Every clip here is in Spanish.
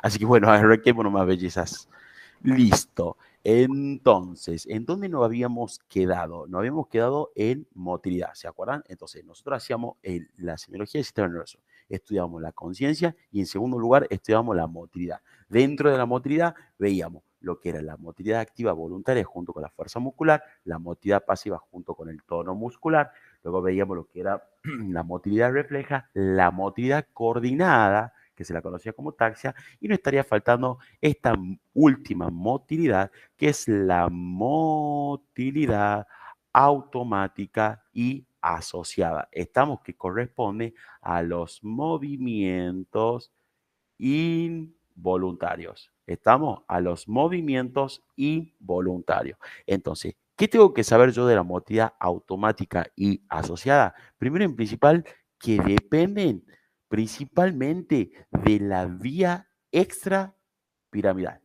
Así que bueno, arranquemos más bellezas. Listo. Entonces, ¿en dónde nos habíamos quedado? Nos habíamos quedado en motilidad, ¿se acuerdan? Entonces, nosotros hacíamos la semiología del sistema nervioso. Estudiábamos la conciencia y en segundo lugar estudiábamos la motilidad. Dentro de la motilidad veíamos lo que era la motilidad activa voluntaria junto con la fuerza muscular, la motilidad pasiva junto con el tono muscular, luego veíamos lo que era la motilidad refleja, la motilidad coordinada, que se la conocía como taxia, y no estaría faltando esta última motilidad, que es la motilidad automática y asociada. Estamos que corresponde a los movimientos involuntarios. Estamos a los movimientos involuntarios. Entonces, ¿qué tengo que saber yo de la motilidad automática y asociada? Primero en principal, que dependen principalmente de la vía extrapiramidal.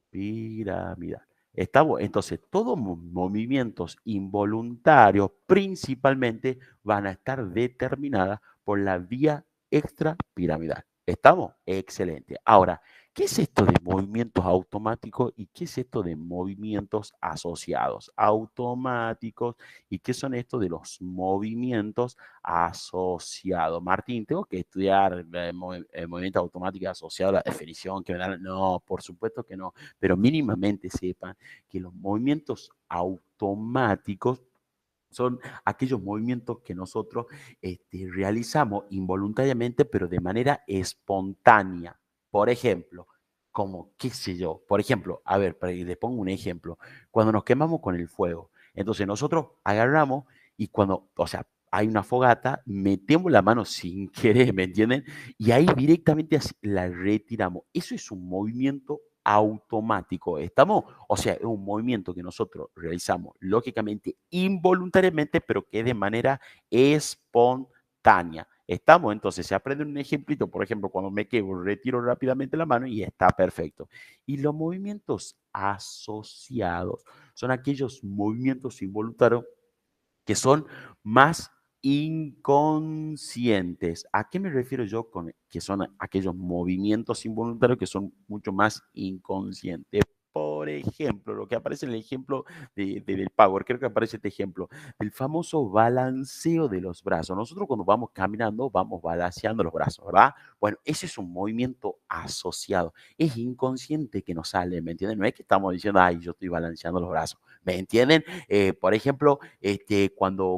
Piramidal. Estamos, entonces, todos movimientos involuntarios principalmente van a estar determinadas por la vía extrapiramidal. ¿Estamos? Excelente. Ahora, ¿qué es esto de movimientos automáticos y qué es esto de movimientos asociados? Automáticos y qué son estos de los movimientos asociados. Martín, tengo que estudiar movimiento automático asociado, la definición que me dan. No, por supuesto que no, pero mínimamente sepan que los movimientos automáticos son aquellos movimientos que nosotros realizamos involuntariamente, pero de manera espontánea. Por ejemplo, como, qué sé yo, por ejemplo, a ver, les pongo un ejemplo, cuando nos quemamos con el fuego, entonces nosotros agarramos y cuando, o sea, hay una fogata, metemos la mano sin querer, ¿me entienden? Y ahí directamente la retiramos. Eso es un movimiento automático. ¿Estamos? O sea, es un movimiento que nosotros realizamos lógicamente involuntariamente, pero que de manera espontánea. ¿Estamos? Entonces, se aprende un ejemplito, por ejemplo, cuando me quedo, retiro rápidamente la mano y está perfecto. Y los movimientos asociados son aquellos movimientos involuntarios que son más inconscientes. ¿A qué me refiero yo con que son aquellos movimientos involuntarios que son mucho más inconscientes? Por ejemplo, lo que aparece en el ejemplo del Power, creo que aparece este ejemplo, del famoso balanceo de los brazos. Nosotros cuando vamos caminando, vamos balanceando los brazos, ¿verdad? Bueno, ese es un movimiento asociado. Es inconsciente que nos sale, ¿me entienden? No es que estamos diciendo, ay, yo estoy balanceando los brazos, ¿me entienden? Por ejemplo,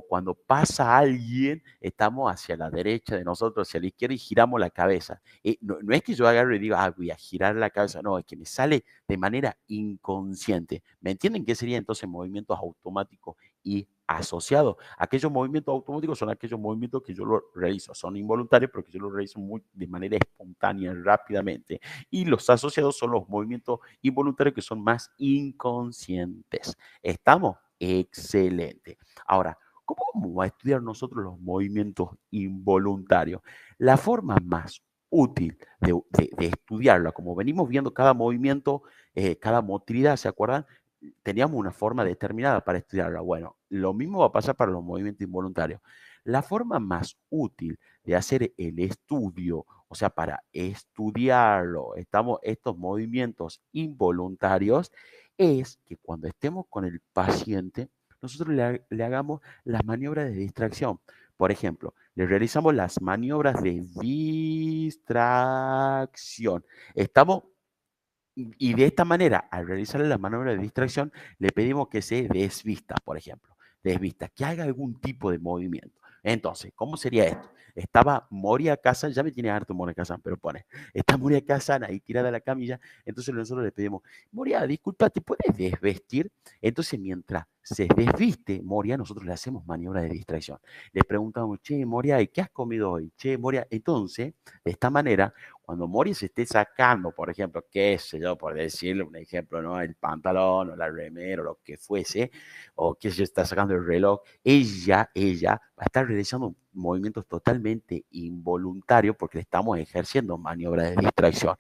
cuando pasa alguien, estamos hacia la derecha de nosotros, hacia la izquierda y giramos la cabeza. No es que yo agarre y diga, voy a girar la cabeza, no, es que me sale de manera inconsciente. ¿Me entienden qué serían entonces movimientos automáticos y asociados? Aquellos movimientos automáticos son aquellos movimientos que yo lo realizo, son involuntarios, pero que yo lo realizo de manera espontánea, rápidamente. Y los asociados son los movimientos involuntarios que son más inconscientes. ¿Estamos? Excelente. Ahora, ¿cómo vamos a estudiar nosotros los movimientos involuntarios? La forma más útil de estudiarla, como venimos viendo cada movimiento, cada motilidad, ¿se acuerdan? Teníamos una forma determinada para estudiarla. Bueno, lo mismo va a pasar para los movimientos involuntarios. La forma más útil de hacer el estudio, o sea, para estudiarlo, estos movimientos involuntarios, es que cuando estemos con el paciente, nosotros le hagamos las maniobras de distracción. Por ejemplo, le realizamos las maniobras de distracción. Estamos y de esta manera, al realizarle la maniobra de distracción, le pedimos que se desvista, por ejemplo, desvista, que haga algún tipo de movimiento. Entonces, ¿cómo sería esto? Estaba Moria Kazan, ya me tiene harto Moria Kazan, pero pone, está Moria Kazan ahí tirada a la camilla, entonces nosotros le pedimos, Moria, disculpa, ¿te puedes desvestir? Entonces, mientras se desviste Moria, nosotros le hacemos maniobra de distracción. Le preguntamos, che, Moria, ¿y qué has comido hoy? Che, Moria, entonces, de esta manera, cuando Mori se esté sacando, por ejemplo, qué sé yo, por decirle un ejemplo, ¿no? El pantalón o la remera o lo que fuese, o que se está sacando el reloj, ella va a estar realizando movimientos totalmente involuntarios porque le estamos ejerciendo maniobras de distracción.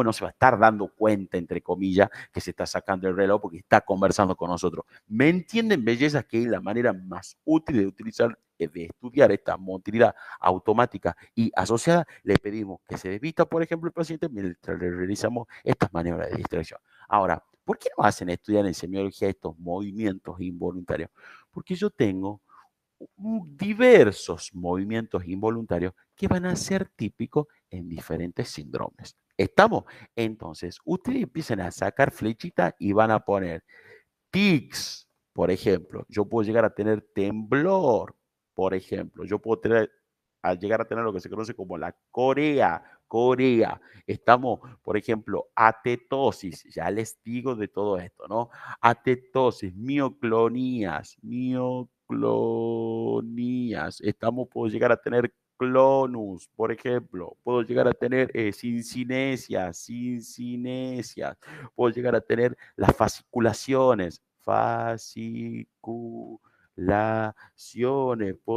No se va a estar dando cuenta, entre comillas, que se está sacando el reloj porque está conversando con nosotros. ¿Me entienden, bellezas, que es la manera más útil de utilizar de estudiar esta motilidad automática y asociada, le pedimos que se desvista, por ejemplo, el paciente mientras le realizamos estas maniobras de distracción. Ahora, ¿por qué no hacen estudiar en semiología estos movimientos involuntarios? Porque yo tengo diversos movimientos involuntarios que van a ser típicos en diferentes síndromes. ¿Estamos? Entonces, ustedes empiezan a sacar flechitas y van a poner tics, por ejemplo. Yo puedo llegar a tener temblor, por ejemplo. Yo puedo tener, a llegar a tener lo que se conoce como la corea. Estamos, por ejemplo, atetosis, ya les digo de todo esto, ¿no? Atetosis, mioclonías. Estamos, puedo llegar a tener clonus, por ejemplo. Puedo llegar a tener sincinesias. Puedo llegar a tener las fasciculaciones, puedo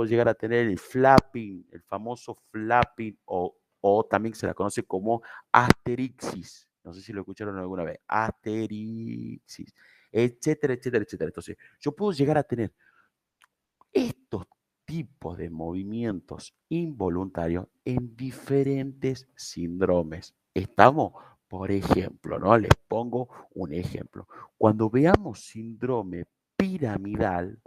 llegar a tener el flapping, el famoso flapping, o también se la conoce como asterixis. No sé si lo escucharon alguna vez. Asterixis, etcétera, etcétera, etcétera. Entonces, yo puedo llegar a tener estos tipos de movimientos involuntarios en diferentes síndromes. ¿Estamos? Por ejemplo, ¿no? Les pongo un ejemplo. Cuando veamos síndrome piramidal,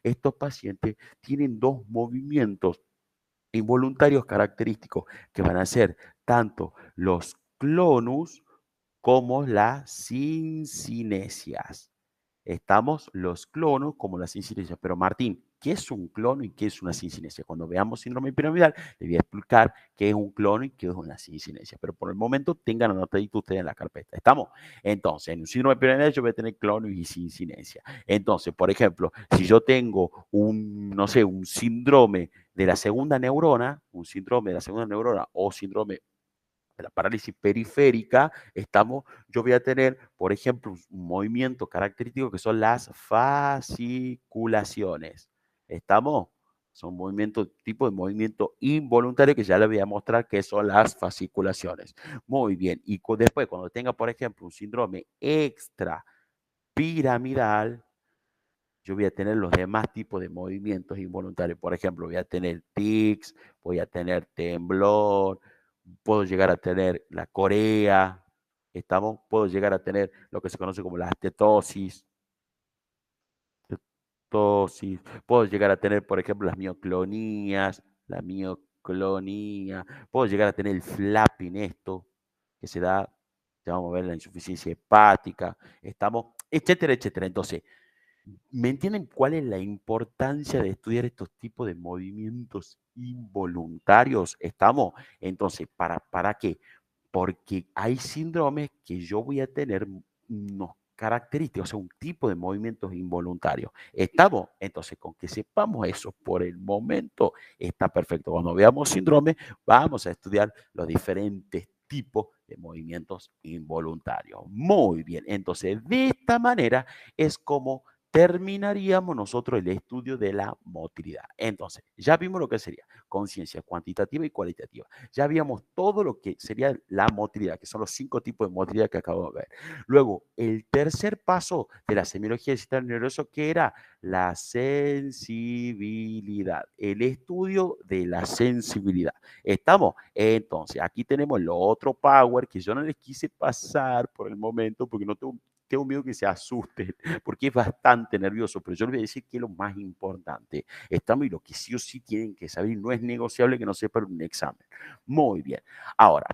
estos pacientes tienen dos movimientos involuntarios característicos que van a ser tanto los clonus como las sincinesias. Estamos los clonos como las sincinesia. Pero Martín, ¿qué es un clono y qué es una sincinesia? Cuando veamos síndrome piramidal, les voy a explicar qué es un clono y qué es una sincinesia. Pero por el momento tengan anotadito ustedes en la carpeta. ¿Estamos? Entonces, en un síndrome piramidal yo voy a tener clono y sincinesia. Entonces, por ejemplo, si yo tengo no sé, un síndrome de la segunda neurona, o síndrome de la parálisis periférica, yo voy a tener, por ejemplo, un movimiento característico que son las fasciculaciones. ¿Estamos? Son movimientos, tipo de movimiento involuntario que ya les voy a mostrar que son las fasciculaciones. Muy bien. Y después, cuando tenga, por ejemplo, un síndrome extrapiramidal, yo voy a tener los demás tipos de movimientos involuntarios. Por ejemplo, voy a tener tics, voy a tener temblor, puedo llegar a tener la corea, puedo llegar a tener lo que se conoce como la tetosis, puedo llegar a tener, por ejemplo, las mioclonías, la mioclonía, puedo llegar a tener el flapping, esto, que se da, ya vamos a ver la insuficiencia hepática, etcétera, etcétera. Entonces, ¿me entienden cuál es la importancia de estudiar estos tipos de movimientos involuntarios? ¿Estamos? Entonces, ¿para qué? Porque hay síndromes que yo voy a tener unos características, o sea, un tipo de movimientos involuntarios. ¿Estamos? Entonces, con que sepamos eso por el momento, está perfecto. Cuando veamos síndrome, vamos a estudiar los diferentes tipos de movimientos involuntarios. Muy bien, entonces de esta manera es como terminaríamos nosotros el estudio de la motilidad. Entonces, ya vimos lo que sería conciencia cuantitativa y cualitativa. Ya vimos todo lo que sería la motilidad, que son los 5 tipos de motilidad que acabo de ver. Luego, el tercer paso de la semiología del sistema nervioso, que era la sensibilidad, el estudio de la sensibilidad. ¿Estamos? Entonces, aquí tenemos el otro power que yo no les quise pasar por el momento porque no tengo miedo que se asusten, porque es bastante nervioso, pero yo les voy a decir que es lo más importante. Estamos y lo que sí o sí tienen que saber, y no es negociable que no sepan un examen. Muy bien. Ahora,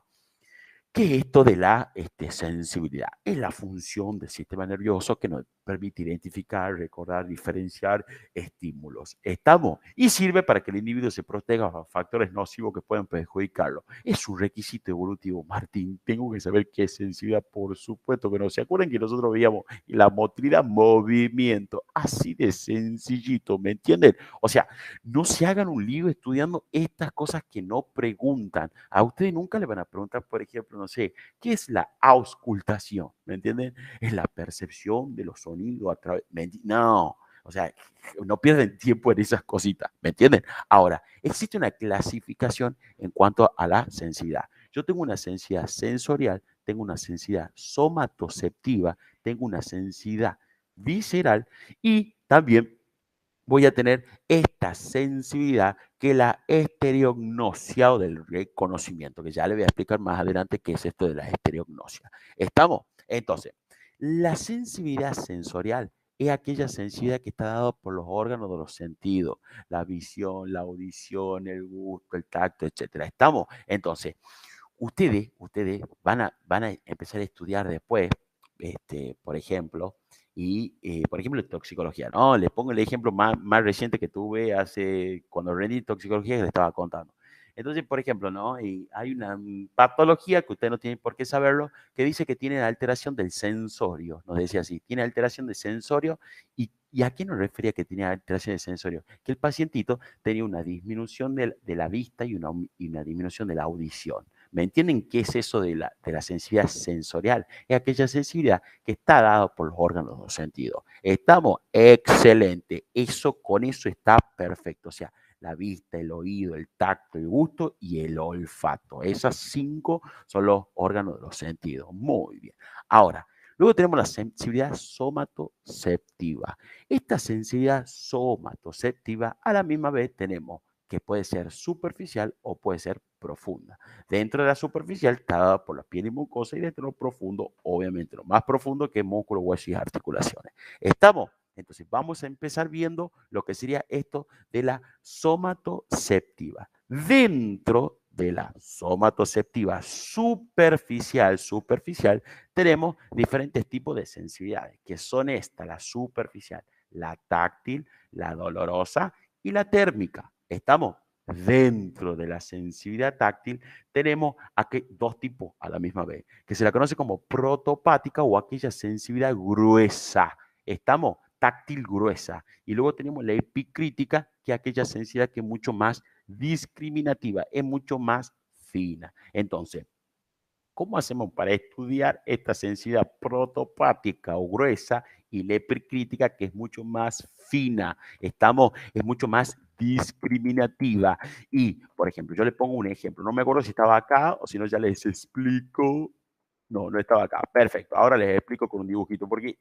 ¿qué es esto de la sensibilidad? Es la función del sistema nervioso que nos permite identificar, recordar, diferenciar estímulos. ¿Estamos? Y sirve para que el individuo se proteja a factores nocivos que pueden perjudicarlo. Es un requisito evolutivo. Martín, tengo que saber qué es sensibilidad. Por supuesto que no. ¿Se acuerdan que nosotros veíamos la motricidad, movimiento? Así de sencillito, ¿me entienden? O sea, no se hagan un lío estudiando estas cosas que no preguntan. A ustedes nunca le van a preguntar, por ejemplo, no sé, ¿qué es la auscultación? ¿Me entienden? Es la percepción de los sonidos a través. No, o sea, no pierden tiempo en esas cositas, ¿me entienden? Ahora, existe una clasificación en cuanto a la sensibilidad. Yo tengo una sensibilidad sensorial, tengo una sensibilidad somatoceptiva, tengo una sensibilidad visceral y también voy a tener esta sensibilidad que la estereognosia o del reconocimiento, que ya le voy a explicar más adelante qué es esto de la estereognosia. ¿Estamos? Entonces, la sensibilidad sensorial es aquella sensibilidad que está dada por los órganos de los sentidos, la visión, la audición, el gusto, el tacto, etcétera. ¿Estamos? Entonces, ustedes van a empezar a estudiar después, por ejemplo, por ejemplo, toxicología, ¿no? Les pongo el ejemplo más reciente que tuve cuando rendí toxicología que les estaba contando. Entonces, por ejemplo, ¿no? Y hay una patología que usted no tiene por qué saberlo, que dice que tiene alteración del sensorio, nos decía así, tiene alteración del sensorio, ¿y a qué nos refería que tenía alteración del sensorio? Que el pacientito tenía una disminución de la vista y una disminución de la audición. ¿Me entienden qué es eso de la sensibilidad sensorial? Es aquella sensibilidad que está dada por los órganos de los sentidos. Estamos excelente. Con eso está perfecto. O sea, la vista, el oído, el tacto, el gusto y el olfato. Esas 5 son los órganos de los sentidos. Muy bien. Ahora, luego tenemos la sensibilidad somatoceptiva. Esta sensibilidad somatoceptiva a la misma vez tenemos que puede ser superficial o puede ser profunda. Dentro de la superficial está dada por la piel y mucosa y dentro de lo profundo, obviamente, lo más profundo que es músculo, hueso y articulaciones. ¿Estamos? Entonces vamos a empezar viendo lo que sería esto de la somatoceptiva. Dentro de la somatoceptiva superficial, tenemos diferentes tipos de sensibilidades, que son estas, la superficial, la táctil, la dolorosa y la térmica. ¿Estamos? Dentro de la sensibilidad táctil tenemos aquí 2 tipos a la misma vez, que se la conoce como protopática o aquella sensibilidad gruesa. ¿Estamos? Táctil gruesa. Y luego tenemos la epicrítica, que es aquella sensibilidad que es mucho más discriminativa, es mucho más fina. Entonces, ¿cómo hacemos para estudiar esta sensibilidad protopática o gruesa y la epicrítica, que es mucho más fina? Es mucho más discriminativa. Y, por ejemplo, yo le pongo un ejemplo. No me acuerdo si estaba acá o si no, ya les explico. No, no estaba acá. Perfecto. Ahora les explico con un dibujito, porque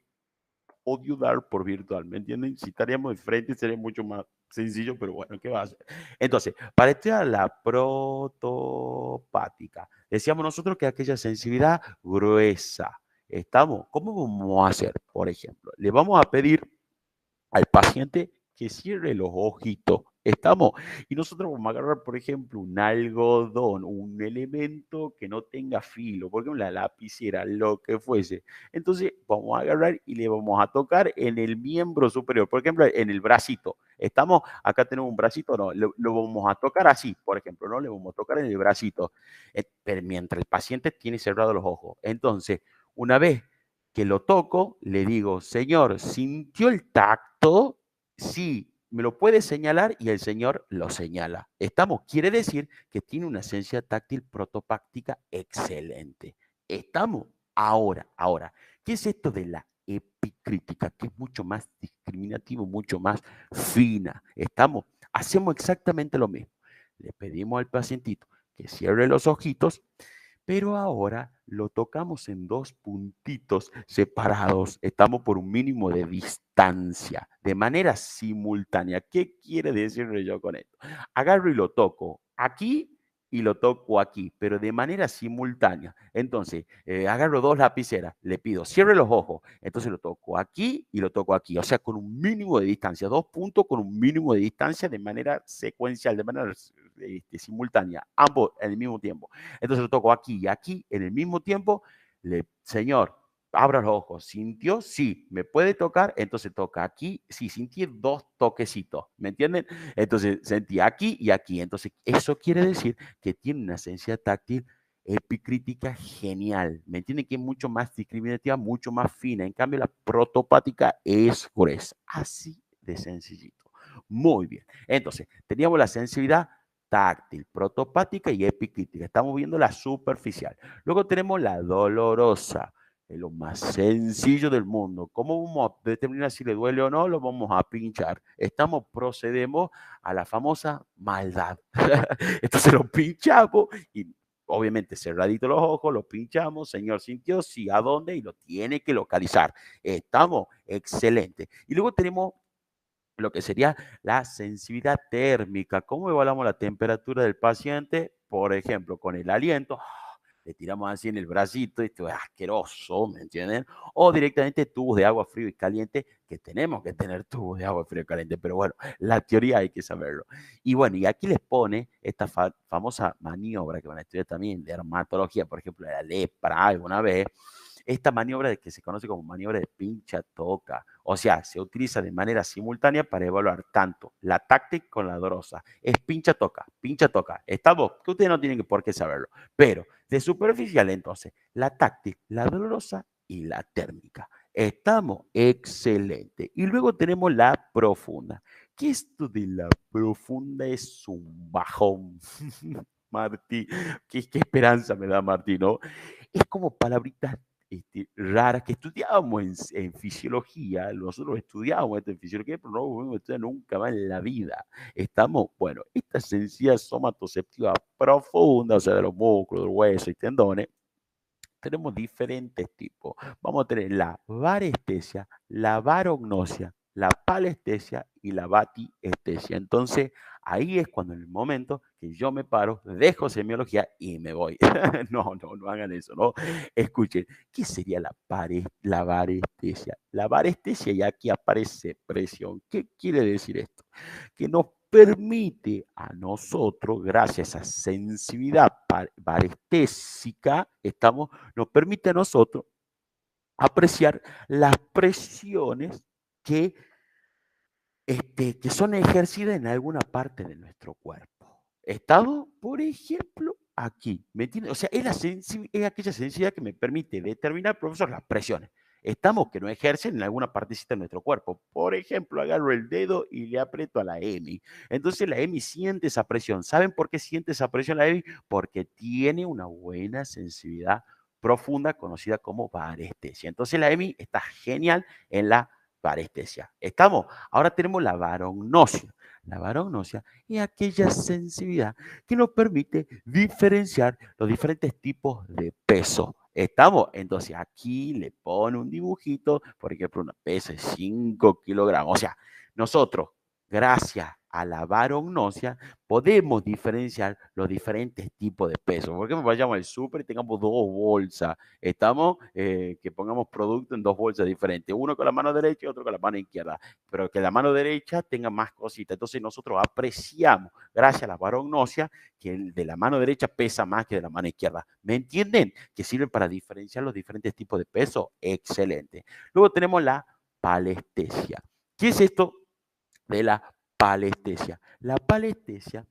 odio dar por virtual, ¿me entienden? Si estaríamos de frente sería mucho más sencillo, pero bueno, ¿qué va a hacer? Entonces, para estudiar la protopática, decíamos nosotros que aquella sensibilidad gruesa, ¿estamos? ¿Cómo vamos a hacer? Por ejemplo, le vamos a pedir al paciente que cierre los ojitos. ¿Estamos? Y nosotros vamos a agarrar, por ejemplo, un algodón, un elemento que no tenga filo, por ejemplo, la lapicera, lo que fuese. Entonces, vamos a agarrar y le vamos a tocar en el miembro superior, por ejemplo, en el bracito. ¿Estamos? Acá tenemos un bracito, no, lo vamos a tocar así, por ejemplo, ¿no? Le vamos a tocar en el bracito, pero mientras el paciente tiene cerrados los ojos. Entonces, una vez que lo toco, le digo, señor, ¿sintió el tacto? Sí, me lo puede señalar y el señor lo señala. ¿Estamos? Quiere decir que tiene una esencia táctil protopáctica excelente. ¿Estamos? Ahora, ¿qué es esto de la epicrítica? Que es mucho más discriminativo, mucho más fina. ¿Estamos? Hacemos exactamente lo mismo. Le pedimos al pacientito que cierre los ojitos, pero ahora lo tocamos en 2 puntitos separados. Estamos por un mínimo de distancia, de manera simultánea. ¿Qué quiere decir yo con esto? Agarro y lo toco aquí y lo toco aquí, pero de manera simultánea. Entonces, agarro 2 lapiceras, le pido, cierre los ojos, entonces lo toco aquí y lo toco aquí, o sea, con un mínimo de distancia, 2 puntos con un mínimo de distancia de manera secuencial, de manera simultánea, ambos en el mismo tiempo. Entonces lo toco aquí y aquí en el mismo tiempo. Señor, abra los ojos. ¿Sintió? Sí. ¿Me puede tocar? Entonces toca aquí. Sí, sentí 2 toquecitos. ¿Me entienden? Entonces sentí aquí y aquí. Entonces eso quiere decir que tiene una esencia táctil epicrítica genial. ¿Me entienden? Que es mucho más discriminativa, mucho más fina. En cambio, la protopática es gruesa. Así de sencillito. Muy bien. Entonces, teníamos la sensibilidad táctil, protopática y epicrítica. Estamos viendo la superficial. Luego tenemos la dolorosa, es lo más sencillo del mundo. ¿Cómo vamos a determinar si le duele o no? Lo vamos a pinchar. Procedemos a la famosa maldad. Entonces lo pinchamos y obviamente cerradito los ojos, lo pinchamos, señor sintió, sí, ¿a dónde? Y lo tiene que localizar. Estamos excelente. Y luego tenemos lo que sería la sensibilidad térmica. ¿Cómo evaluamos la temperatura del paciente? Por ejemplo, con el aliento, le tiramos así en el bracito y esto es asqueroso, ¿me entienden? O directamente tubos de agua frío y caliente, que tenemos que tener tubos de agua frío y caliente, pero bueno, la teoría hay que saberlo. Y bueno, y aquí les pone esta famosa maniobra que van a estudiar también de dermatología, por ejemplo, de la lepra alguna vez, esta maniobra que se conoce como maniobra de pincha-toca. O sea, se utiliza de manera simultánea para evaluar tanto la táctica con la dolorosa. Es pincha-toca, pincha-toca. ¿Estamos? Que ustedes no tienen por qué saberlo. Pero de superficial, entonces, la táctica, la dolorosa y la térmica. Estamos excelente. Y luego tenemos la profunda. Que esto de la profunda es un bajón. Martí, qué esperanza me da Martí, ¿no? Es como palabritas raras que estudiábamos en fisiología, nosotros estudiábamos esto en fisiología, pero no lo volvemos a estudiar nunca más en la vida. Estamos, bueno, esta sensibilidad somatoceptiva profunda, o sea, de los músculos, de los huesos y tendones, tenemos diferentes tipos. Vamos a tener la varestesia, la varognosia, la palestesia y la batiestesia. Entonces, ahí es cuando en el momento que yo me paro, dejo semiología y me voy. No hagan eso, no. Escuchen, ¿qué sería la varestesia? La varestesia, y aquí aparece presión. ¿Qué quiere decir esto? Que nos permite a nosotros, gracias a esa sensibilidad varestésica, nos permite a nosotros apreciar las presiones que, que son ejercidas en alguna parte de nuestro cuerpo. Estado, por ejemplo, aquí. ¿Me entiendes? O sea, es aquella sensibilidad que me permite determinar, profesor, las presiones. Estamos que no ejercen en alguna partecita de nuestro cuerpo. Por ejemplo, agarro el dedo y le aprieto a la EMI. Entonces la EMI siente esa presión. ¿Saben por qué siente esa presión la EMI? Porque tiene una buena sensibilidad profunda conocida como varestesia. Entonces la EMI está genial en la varestesia. ¿Estamos? Ahora tenemos la varognosia. La varognosia es aquella sensibilidad que nos permite diferenciar los diferentes tipos de peso. ¿Estamos? Entonces aquí le pone un dibujito, por ejemplo, una pesa de 5 kilogramos. O sea, nosotros, gracias a la varognosia, podemos diferenciar los diferentes tipos de peso. ¿Por qué me vayamos al súper y tengamos dos bolsas? Estamos, que pongamos producto en dos bolsas diferentes, uno con la mano derecha y otro con la mano izquierda, pero que la mano derecha tenga más cositas. Entonces nosotros apreciamos, gracias a la varognosia, que el de la mano derecha pesa más que de la mano izquierda. ¿Me entienden? Que sirven para diferenciar los diferentes tipos de peso. Excelente. Luego tenemos la palestesia. ¿Qué es esto de la palestesia? La palestesia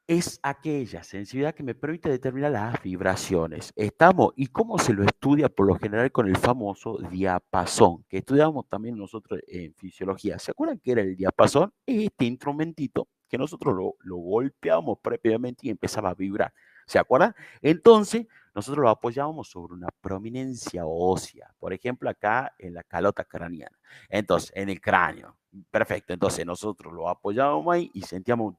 es aquella sensibilidad que me permite determinar las vibraciones. ¿Estamos? ¿Y cómo se lo estudia por lo general con el famoso diapasón, que estudiamos también nosotros en fisiología? ¿Se acuerdan qué era el diapasón? Es este instrumentito que nosotros lo golpeábamos previamente y empezaba a vibrar. ¿Se acuerdan? Entonces, nosotros lo apoyábamos sobre una prominencia ósea, por ejemplo, acá en la calota craneana. Entonces, en el cráneo. Perfecto, entonces nosotros lo apoyábamos ahí y sentíamos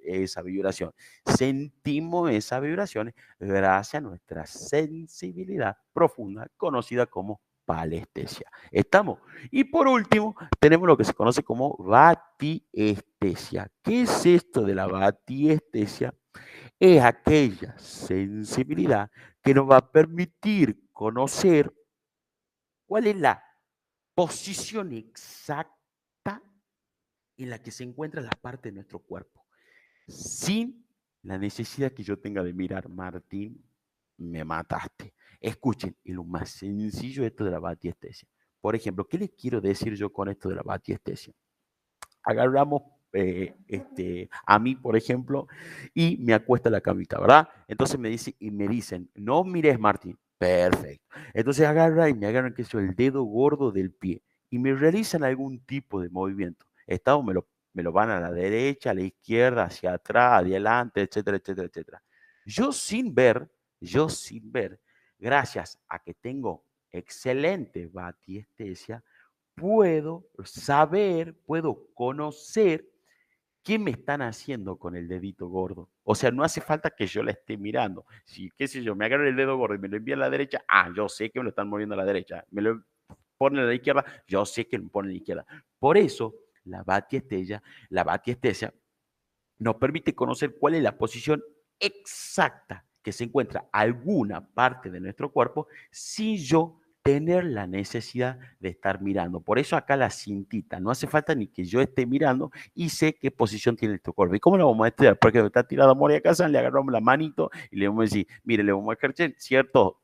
esa vibración. Sentimos esa vibración gracias a nuestra sensibilidad profunda, conocida como palestesia. ¿Estamos? Y por último, tenemos lo que se conoce como batiestesia. ¿Qué es esto de la batiestesia? Es aquella sensibilidad que nos va a permitir conocer cuál es la posición exacta en la que se encuentra la parte de nuestro cuerpo, sin la necesidad que yo tenga de mirar, Martín, me mataste. Escuchen, y lo más sencillo esto de la batiestesia. Por ejemplo, ¿qué les quiero decir yo con esto de la batiestesia? Agarramos a mí, por ejemplo, y me acuesta la camita, ¿verdad? Entonces me dicen, no mires, Martín. Perfecto. Entonces agarra y me agarran, que el dedo gordo del pie y me realizan algún tipo de movimiento. Estado me lo van a la derecha, a la izquierda, hacia atrás, adelante, etcétera, etcétera, etcétera. Yo sin ver, gracias a que tengo excelente batiestesia, puedo saber, puedo conocer qué me están haciendo con el dedito gordo. O sea, no hace falta que yo la esté mirando. Si, qué sé yo, me agarro el dedo gordo y me lo envía a la derecha, yo sé que me lo están moviendo a la derecha. Me lo ponen a la izquierda, yo sé que me ponen a la izquierda. Por eso, la batiestesia nos permite conocer cuál es la posición exacta que se encuentra alguna parte de nuestro cuerpo sin yo tener la necesidad de estar mirando. Por eso acá la cintita, no hace falta ni que yo esté mirando y sé qué posición tiene nuestro cuerpo. ¿Y cómo lo vamos a estudiar? Porque está tirado Moria casa, le agarramos la manito y le vamos a decir, mire, le vamos a ejercer cierto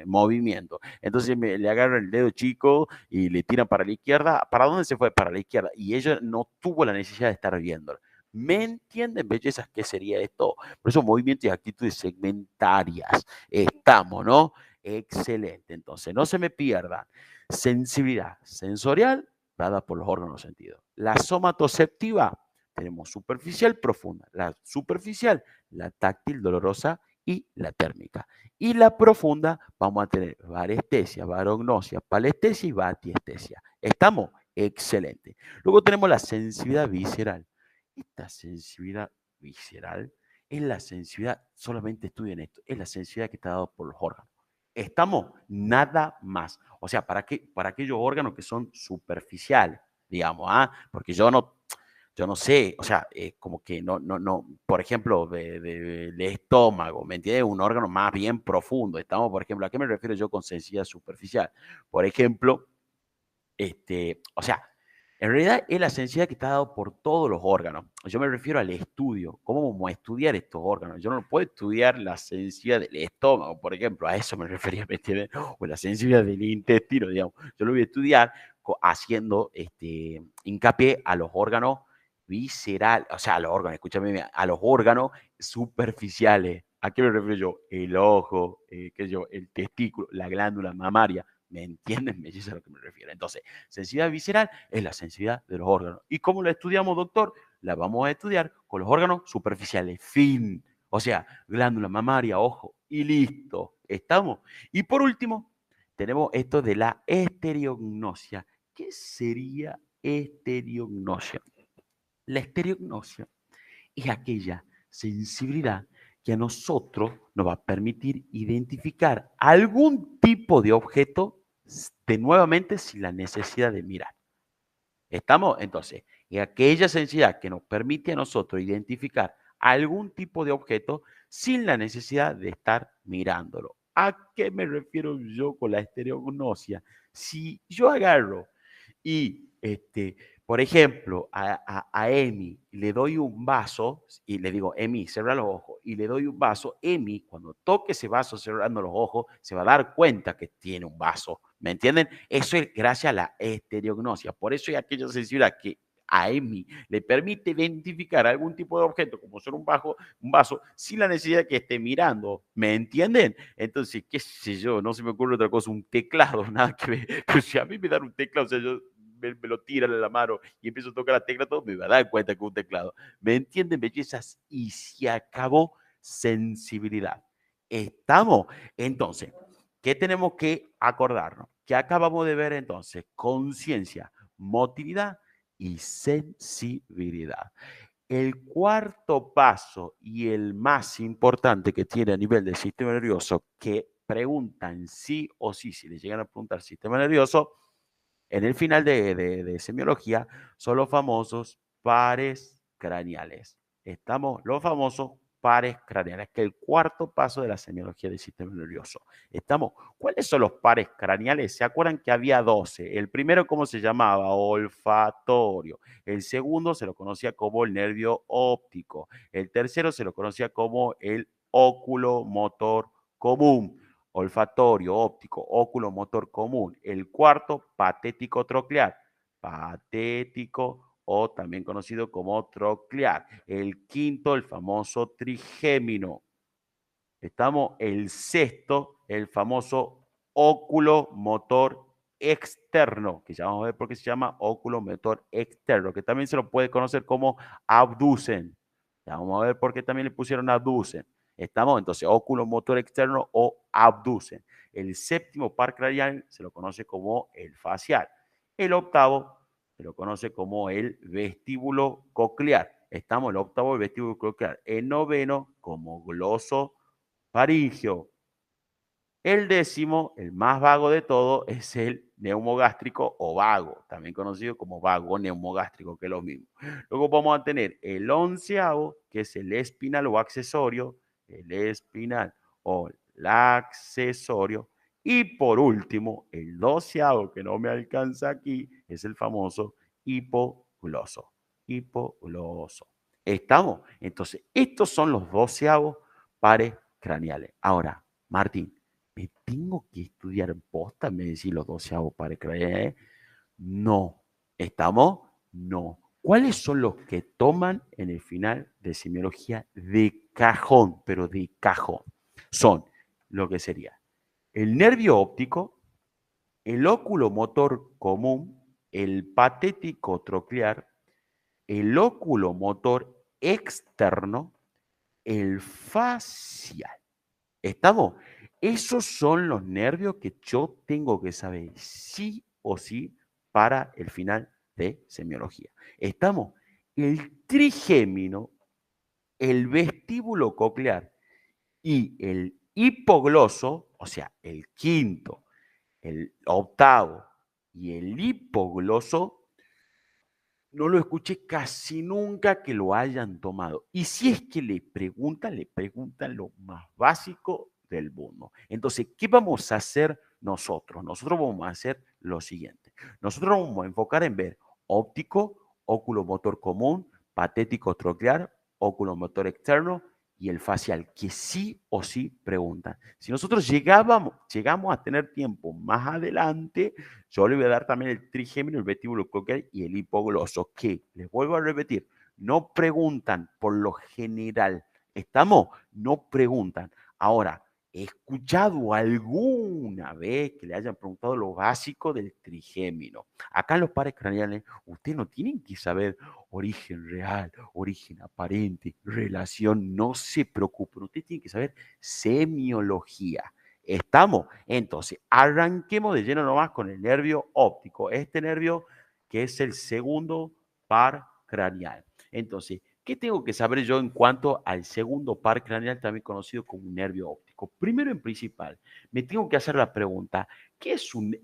movimiento. Entonces le agarran el dedo chico y le tiran para la izquierda. ¿Para dónde se fue? Para la izquierda. Y ella no tuvo la necesidad de estar viendo. ¿Me entienden, bellezas? ¿Qué sería esto? Por eso movimientos y actitudes segmentarias. Estamos, ¿no? Excelente. Entonces, no se me pierdan. Sensibilidad sensorial dada por los órganos sentidos. La somatoceptiva, tenemos superficial, profunda. La superficial, la táctil, dolorosa y la térmica. Y la profunda, vamos a tener varestesia, varognosia, palestesia y batiestesia. ¿Estamos? Excelente. Luego tenemos la sensibilidad visceral. Esta sensibilidad visceral es la sensibilidad, solamente estudien esto, es la sensibilidad que está dada por los órganos. Estamos nada más. O sea, para aquellos órganos que son superficiales, digamos, ¿ah? Porque yo no sé, o sea, como que no, por ejemplo, del estómago, ¿me entiendes? Un órgano más bien profundo. Estamos, por ejemplo, ¿a qué me refiero yo con sensibilidad superficial? Por ejemplo, o sea, en realidad es la sensibilidad que está dado por todos los órganos. Yo me refiero al estudio. ¿Cómo vamos a estudiar estos órganos? Yo no puedo estudiar la sensibilidad del estómago, por ejemplo. A eso me refería, ¿me entiendes? O la sensibilidad del intestino, digamos. Yo lo voy a estudiar haciendo hincapié a los órganos viscerales, o sea, a los órganos, escúchame bien, a los órganos superficiales. ¿A qué me refiero yo? El ojo, qué sé yo, el testículo, la glándula mamaria. ¿Me entienden? Me dice a lo que me refiero. Entonces, sensibilidad visceral es la sensibilidad de los órganos. ¿Y cómo la estudiamos, doctor? La vamos a estudiar con los órganos superficiales. Fin. O sea, glándula mamaria, ojo, y listo. ¿Estamos? Y por último, tenemos esto de la estereognosia. ¿Qué sería estereognosia? La estereognosia es aquella sensibilidad que a nosotros nos va a permitir identificar algún tipo de objeto de nuevamente sin la necesidad de mirar. ¿Estamos? Entonces, es aquella sensibilidad que nos permite a nosotros identificar algún tipo de objeto sin la necesidad de estar mirándolo. ¿A qué me refiero yo con la estereognosia? Si yo agarro y, por ejemplo, a Emi le doy un vaso y le digo, Emi, cierra los ojos, y le doy un vaso, Emi, cuando toque ese vaso cerrando los ojos, se va a dar cuenta que tiene un vaso. ¿Me entienden? Eso es gracias a la estereognosia. Por eso hay aquella sensibilidad que a Emi le permite identificar algún tipo de objeto, como ser un vaso, sin la necesidad de que esté mirando. ¿Me entienden? Entonces, qué sé yo, no se me ocurre otra cosa, un teclado, nada que ver. Pero si a mí me dan un teclado, o sea, yo me lo tiran en la mano y empiezo a tocar la tecla, todo me va a dar cuenta que es un teclado. ¿Me entienden, bellezas? Y se acabó sensibilidad. ¿Estamos? Entonces, ¿qué tenemos que acordarnos? ¿Qué acabamos de ver entonces? Conciencia, motilidad y sensibilidad. El cuarto paso y el más importante que tiene a nivel del sistema nervioso, que preguntan sí o sí, si le llegan a preguntar sistema nervioso, en el final de semiología, son los famosos pares craneales. Estamos los famosos pares craneales, que es el cuarto paso de la semiología del sistema nervioso. Estamos, ¿cuáles son los pares craneales? ¿Se acuerdan que había 12? El primero, ¿cómo se llamaba? Olfatorio. El segundo se lo conocía como el nervio óptico. El tercero se lo conocía como el óculo-motor común. Olfatorio, óptico, oculomotor común. El cuarto, patético troclear. Patético o también conocido como troclear. El quinto, el famoso trigémino. Estamos el sexto, el famoso oculomotor externo, que ya vamos a ver por qué se llama oculomotor externo, que también se lo puede conocer como abducen. Ya vamos a ver por qué también le pusieron abducen. Estamos entonces oculomotor externo o abducen. El séptimo par craneal se lo conoce como el facial. El octavo se lo conoce como el vestíbulo coclear. Estamos el octavo, el vestíbulo coclear. El noveno como gloso faringio. El décimo, el más vago de todo, es el neumogástrico o vago, también conocido como vago neumogástrico, que es lo mismo. Luego vamos a tener el onceavo, que es el espinal o accesorio, el espinal o el accesorio. Y por último, el doceavo, que no me alcanza aquí, es el famoso hipogloso. Hipogloso. ¿Estamos? Entonces, estos son los doceavos pares craneales. Ahora, Martín, ¿me tengo que estudiar posta? Me decís los doceavos pares craneales. No. ¿Estamos? No. ¿Cuáles son los que toman en el final de semiología de cajón? Pero de cajón. Son lo que sería el nervio óptico, el óculo-motor común, el patético troclear, el óculo-motor externo, el facial. ¿Estamos? Esos son los nervios que yo tengo que saber sí o sí para el final de semiología. ¿Estamos? El trigémino, el vestíbulo coclear y el hipogloso, o sea, el quinto, el octavo y el hipogloso, no lo escuché casi nunca que lo hayan tomado. Y si es que le preguntan lo más básico del mundo. Entonces, ¿qué vamos a hacer nosotros? Nosotros vamos a hacer lo siguiente. Nosotros vamos a enfocar en ver óptico, oculomotor común, patético troclear, oculomotor externo y el facial, que sí o sí preguntan. Si nosotros llegamos a tener tiempo más adelante, yo le voy a dar también el trigémino, el vestíbulo coclear y el hipogloso, que, les vuelvo a repetir, no preguntan por lo general. ¿Estamos? No preguntan. Ahora, he escuchado alguna vez que le hayan preguntado lo básico del trigémino. Acá en los pares craneales, ustedes no tienen que saber origen real, origen aparente, relación, no se preocupen. Ustedes tienen que saber semiología. ¿Estamos? Entonces, arranquemos de lleno nomás con el nervio óptico. Este nervio que es el segundo par craneal. Entonces, ¿qué tengo que saber yo en cuanto al segundo par craneal, también conocido como un nervio óptico? Primero en principal, me tengo que hacer la pregunta, ¿qué es un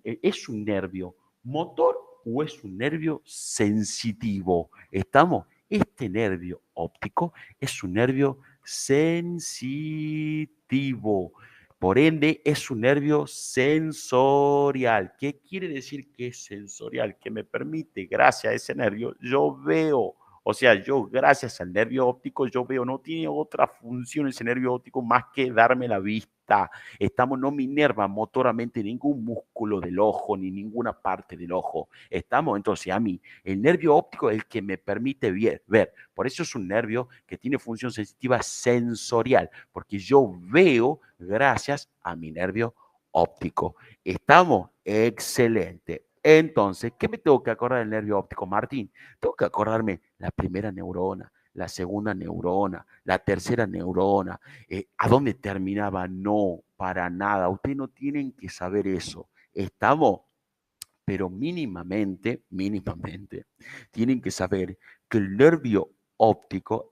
nervio motor o es un nervio sensitivo? ¿Estamos? Este nervio óptico es un nervio sensitivo. Por ende, es un nervio sensorial. ¿Qué quiere decir que es sensorial? Que me permite, gracias a ese nervio, yo veo. O sea, yo gracias al nervio óptico, yo veo, no tiene otra función ese nervio óptico más que darme la vista. Estamos, no me inerva motoramente ningún músculo del ojo, ni ninguna parte del ojo. Estamos, entonces, a mí, el nervio óptico es el que me permite ver. Por eso es un nervio que tiene función sensitiva sensorial, porque yo veo gracias a mi nervio óptico. ¿Estamos? Excelente. Entonces, ¿qué me tengo que acordar del nervio óptico, Martín? Tengo que acordarme la primera neurona, la segunda neurona, la tercera neurona, ¿a dónde terminaba? No, para nada. Ustedes no tienen que saber eso. ¿Estamos? Pero mínimamente, tienen que saber que el nervio óptico,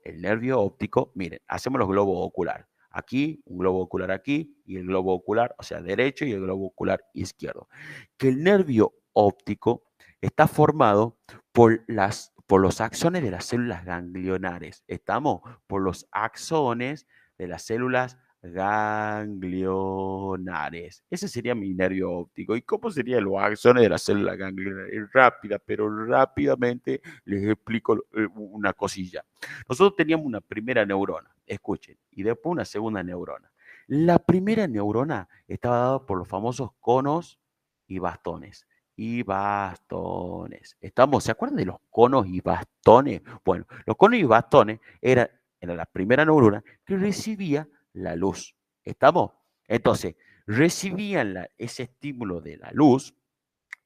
miren, hacemos los globos oculares. Aquí, un globo ocular aquí, y el globo ocular, o sea, derecho y el globo ocular izquierdo. Que el nervio óptico está formado por los axones de las células ganglionares. ¿Estamos? Por los axones de las células ganglionares. Ese sería mi nervio óptico. ¿Y cómo serían los axones de la célula ganglionar? Rápida, pero rápidamente les explico una cosilla. Nosotros teníamos una primera neurona, escuchen, y después una segunda neurona. La primera neurona estaba dada por los famosos conos y bastones. Y bastones. ¿Se acuerdan de los conos y bastones? Bueno, los conos y bastones era la primera neurona que recibía la luz. ¿Estamos? Entonces, recibían ese estímulo de la luz.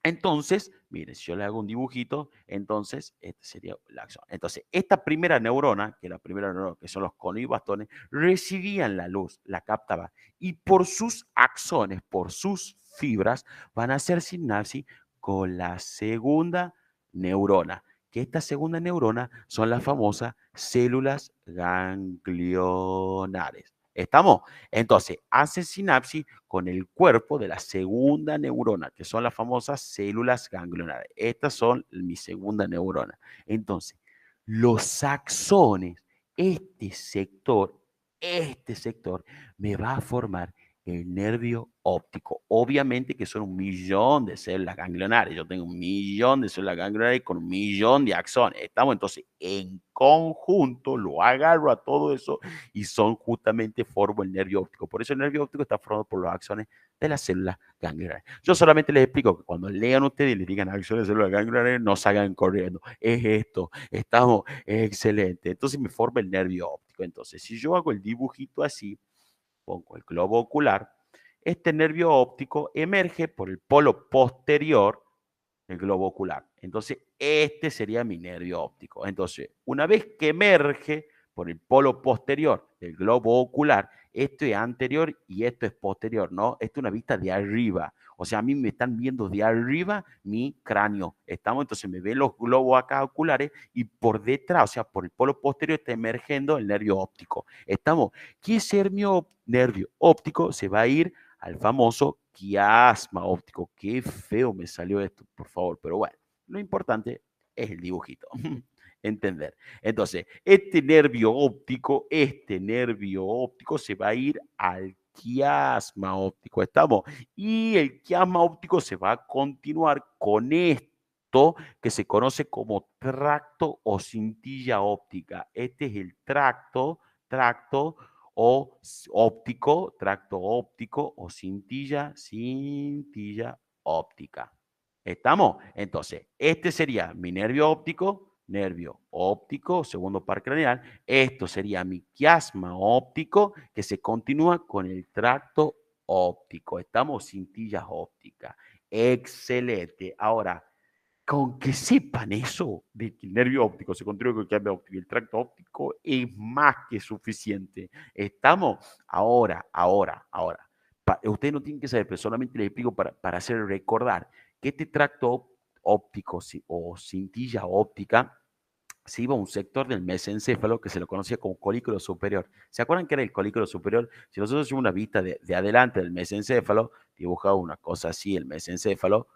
Entonces, miren, si yo le hago un dibujito, entonces este sería la acción. Entonces, esta primera neurona, que es la primera neurona, que son los conos y bastones, recibían la luz, la captaban, y por sus axones, por sus fibras, van a hacer sinapsis con la segunda neurona, que esta segunda neurona son las famosas células ganglionares. ¿Estamos? Entonces, hace sinapsis con el cuerpo de la segunda neurona, que son las famosas células ganglionares. Estas son mi segunda neurona. Entonces, los axones, este sector me va a formar el nervio óptico. Obviamente que son 1.000.000 de células ganglionares. Yo tengo 1.000.000 de células ganglionares con 1.000.000 de axones. Estamos entonces en conjunto, lo agarro a todo eso y son justamente formo el nervio óptico. Por eso el nervio óptico está formado por los axones de las células ganglionares. Yo solamente les explico que cuando lean ustedes y les digan axones de células ganglionares, no salgan corriendo. Es esto, estamos excelente. Entonces me forma el nervio óptico. Entonces, si yo hago el dibujito así, pongo el globo ocular, este nervio óptico emerge por el polo posterior del globo ocular. Entonces, este sería mi nervio óptico. Entonces, una vez que emerge por el polo posterior del globo ocular, esto es anterior y esto es posterior, ¿no? Esto es una vista de arriba. O sea, a mí me están viendo de arriba mi cráneo. Estamos, entonces me ven los globos acá oculares y por detrás, o sea, por el polo posterior está emergiendo el nervio óptico. Estamos, que ese nervio óptico se va a ir al famoso quiasma óptico. Qué feo me salió esto, por favor, pero bueno, lo importante es el dibujito. Entender. Entonces, este nervio óptico se va a ir al quiasma óptico, ¿estamos? Y el quiasma óptico se va a continuar con esto que se conoce como tracto o cintilla óptica. Este es el tracto o óptico, tracto óptico o cintilla óptica. ¿Estamos? Entonces, este sería mi nervio óptico, segundo par craneal. Esto sería mi quiasma óptico que se continúa con el tracto óptico. Estamos cintillas ópticas. Excelente. Ahora, con que sepan eso, de que el nervio óptico se continúa con el cambio óptico y el tracto óptico, es más que suficiente. Estamos ahora. Ustedes no tienen que saber, pero solamente les explico para hacer recordar que este tracto óptico o cintilla óptica se iba a un sector del mesencéfalo que se lo conocía como colículo superior. ¿Se acuerdan qué era el colículo superior? Si nosotros hacemos una vista de adelante del mesencéfalo, dibujaba una cosa así, el mesencéfalo,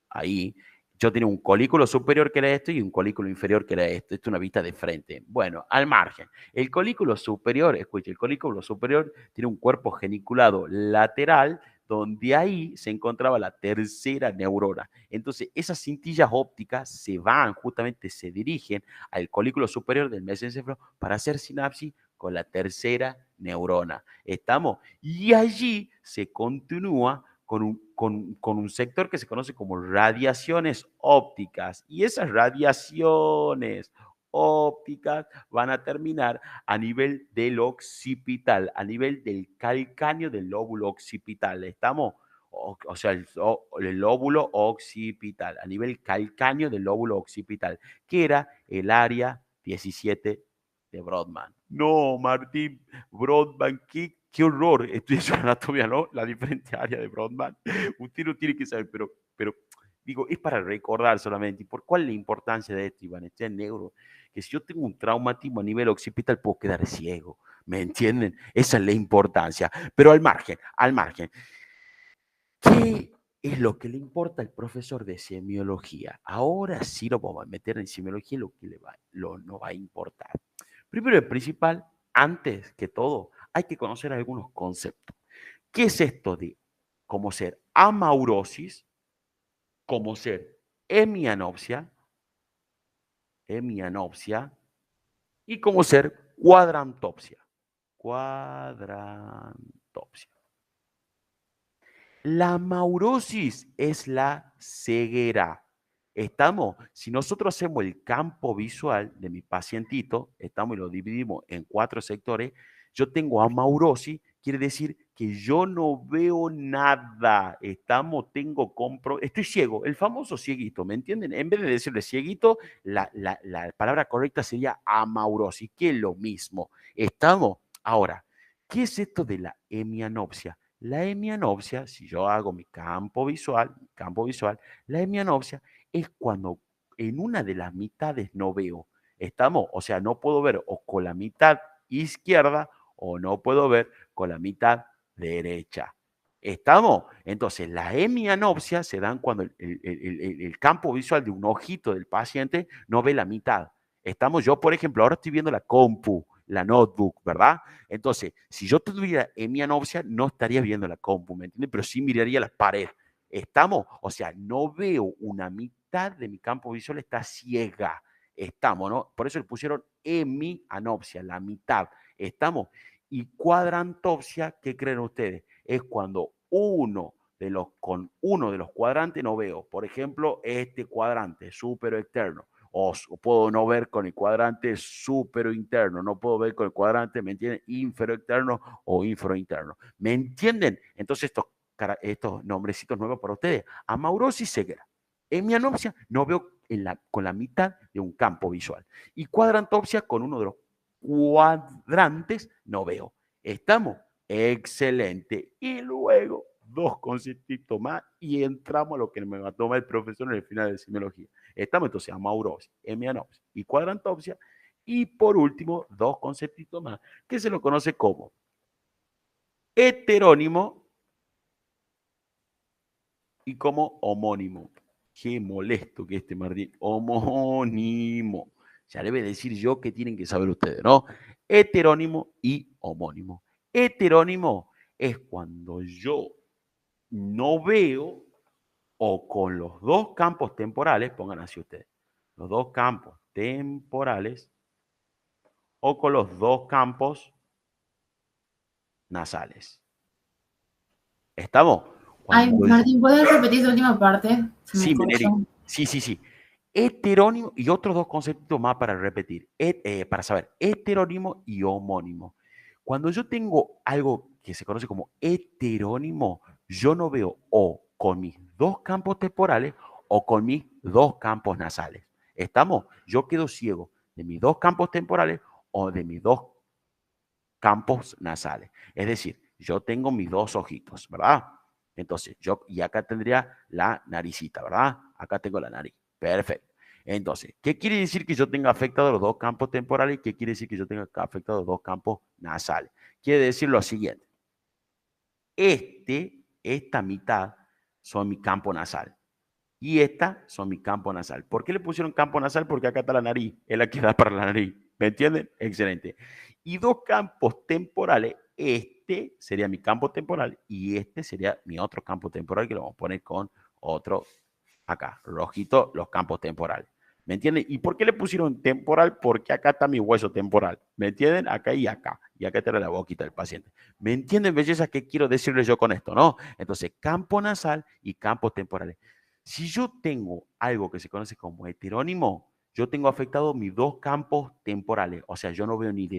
ahí, yo tenía un colículo superior que era esto y un colículo inferior que era esto. Esto es una vista de frente. Bueno, al margen. El colículo superior, escuche, el colículo superior tiene un cuerpo geniculado lateral donde ahí se encontraba la tercera neurona. Entonces, esas cintillas ópticas se van, justamente se dirigen al colículo superior del mesencéfalo para hacer sinapsis con la tercera neurona. ¿Estamos? Y allí se continúa con un sector que se conoce como radiaciones ópticas. Y esas radiaciones ópticas van a terminar a nivel del occipital, a nivel del calcáneo del lóbulo occipital. ¿Estamos? O sea, el lóbulo occipital, a nivel calcáneo del lóbulo occipital, que era el área 17 de Brodmann. No, Martín, Brodmann, qué horror. Estudia su anatomía, ¿no? La diferente área de Brodmann. Usted no tiene que saber, pero digo, es para recordar solamente. ¿Y por cuál es la importancia de esto, Iván? Este neuro. Que si yo tengo un traumatismo a nivel occipital, puedo quedar ciego. ¿Me entienden? Esa es la importancia. Pero al margen. ¿Qué es lo que le importa al profesor de semiología? Ahora sí lo vamos a meter en semiología, lo que no va a importar. Primero y principal, antes que todo, hay que conocer algunos conceptos. ¿Qué es esto de cómo ser amaurosis, cómo ser hemianopsia, y cómo ser cuadrantopsia? Cuadrantopsia. La maurosis es la ceguera. Estamos, si nosotros hacemos el campo visual de mi pacientito, estamos y lo dividimos en 4 sectores, yo tengo amaurosis, quiere decir que yo no veo nada. Estoy ciego, el famoso cieguito, ¿me entienden? En vez de decirle cieguito, la palabra correcta sería amaurosis, que es lo mismo. Estamos, ahora, ¿qué es esto de la hemianopsia? La hemianopsia, si yo hago mi campo visual, la hemianopsia es cuando en una de las mitades no veo. ¿Estamos? O sea, no puedo ver o con la mitad izquierda o no puedo ver con la mitad derecha. ¿Estamos? Entonces, las hemianopsias se dan cuando el campo visual de un ojito del paciente no ve la mitad. Estamos, yo, por ejemplo, ahora estoy viendo la compu, la notebook, ¿verdad? Entonces, si yo tuviera hemianopsia, no estaría viendo la compu, ¿me entiendes? Pero sí miraría la pared. ¿Estamos? O sea, no veo una mitad de mi campo visual, está ciega. Estamos, ¿no? Por eso le pusieron hemianopsia, la mitad. Estamos. Y cuadrantopsia, ¿qué creen ustedes? Es cuando con uno de los cuadrantes no veo. Por ejemplo, este cuadrante, súper externo. O puedo no ver con el cuadrante súper interno, no puedo ver con el cuadrante, ¿me entienden? Infero externo o infero interno. ¿Me entienden? Entonces estos nombrecitos nuevos para ustedes. Amaurosis ceguera. Hemianopsia no veo con la mitad de un campo visual. Y cuadrantopsia con uno de los cuadrantes no veo. ¿Estamos? Excelente. Y luego, dos conceptitos más y entramos a lo que me va a tomar el profesor en el final de semiología. Estamos entonces amaurosis, hemianopsia y cuadrantopsia. Y por último, dos conceptitos más que se lo conoce como heterónimo y como homónimo. Qué molesto que este Martín. Homónimo. Ya debe decir yo que tienen que saber ustedes, ¿no? Heterónimo y homónimo. Heterónimo es cuando yo no veo o con los dos campos temporales, pongan así ustedes, los dos campos temporales o con los dos campos nasales. ¿Estamos? Ay, Cuando Martín, ¿puedes repetir esa última parte? Se me Sí, Meneri. cortó. Sí, sí, sí. Heterónimo y otros dos conceptos más para repetir, para saber, heterónimo y homónimo. Cuando yo tengo algo que se conoce como heterónimo, yo no veo o con mis dos campos temporales o con mis dos campos nasales. ¿Estamos? Yo quedo ciego de mis dos campos temporales o de mis dos campos nasales. Es decir, yo tengo mis dos ojitos, ¿verdad? Entonces, y acá tendría la naricita, ¿verdad? Acá tengo la nariz. Perfecto. Entonces, ¿qué quiere decir que yo tenga afectados los dos campos temporales y qué quiere decir que yo tenga afectados los dos campos nasales? Quiere decir lo siguiente. Esta mitad son mi campo nasal y esta son mi campo nasal. ¿Por qué le pusieron campo nasal? Porque acá está la nariz, es la que da para la nariz. ¿Me entienden? Excelente. Y dos campos temporales, este sería mi campo temporal y este sería mi otro campo temporal que lo vamos a poner con otro acá, rojito, los campos temporales. ¿Me entienden? ¿Y por qué le pusieron temporal? Porque acá está mi hueso temporal. ¿Me entienden? Acá y acá. Y acá está la boquita del paciente. ¿Me entienden, belleza? ¿Qué quiero decirles yo con esto? ¿No? Entonces, campo nasal y campos temporales. Si yo tengo algo que se conoce como heterónimo, yo tengo afectado mis dos campos temporales. O sea, yo no veo ni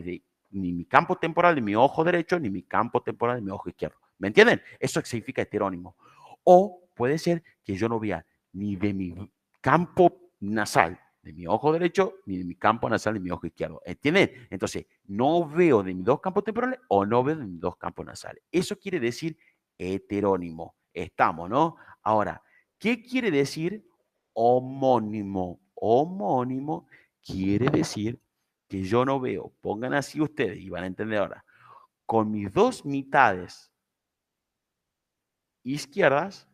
mi campo temporal de mi ojo derecho, ni mi campo temporal de mi ojo izquierdo. ¿Me entienden? Eso significa heterónimo. O puede ser que yo no vea ni de mi campo nasal de mi ojo derecho, ni de mi campo nasal de mi ojo izquierdo. ¿Entienden? Entonces, no veo de mis dos campos temporales o no veo de mis dos campos nasales. Eso quiere decir heterónimo. Estamos, ¿no? Ahora, ¿qué quiere decir homónimo? Homónimo quiere decir que yo no veo, pongan así ustedes y van a entender ahora, con mis dos mitades izquierdas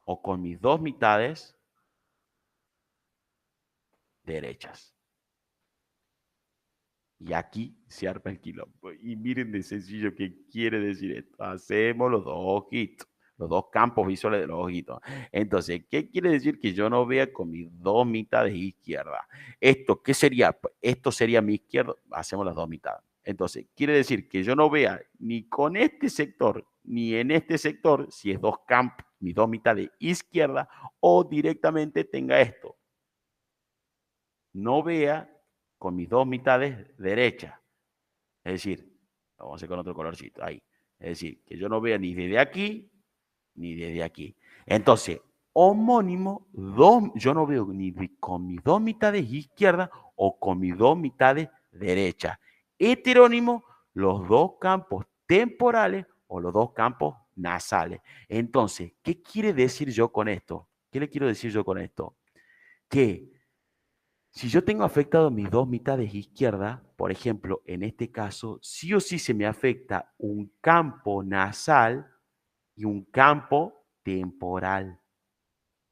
o con mis dos mitades derechas. Y aquí se arma el quilombo. Y miren de sencillo qué quiere decir esto. Hacemos los dos ojitos, los dos campos visuales de los ojitos. Entonces, ¿qué quiere decir que yo no vea con mis dos mitades izquierdas? ¿Esto qué sería? Esto sería mi izquierda. Hacemos las dos mitades. Entonces, quiere decir que yo no vea ni con este sector, ni en este sector, si es dos campos, mis dos mitades izquierda, o directamente tenga esto. No vea con mis dos mitades derechas. Es decir, vamos a hacer con otro colorcito, ahí. Es decir, que yo no vea ni desde aquí, ni desde aquí. Entonces, homónimo, yo no veo ni con mis dos mitades izquierdas o con mis dos mitades derechas. Heterónimo, los dos campos temporales o los dos campos nasales. Entonces, ¿qué quiere decir yo con esto? ¿Qué le quiero decir yo con esto? Que Si yo tengo afectado mis dos mitades izquierdas, por ejemplo, en este caso, sí o sí se me afecta un campo nasal y un campo temporal.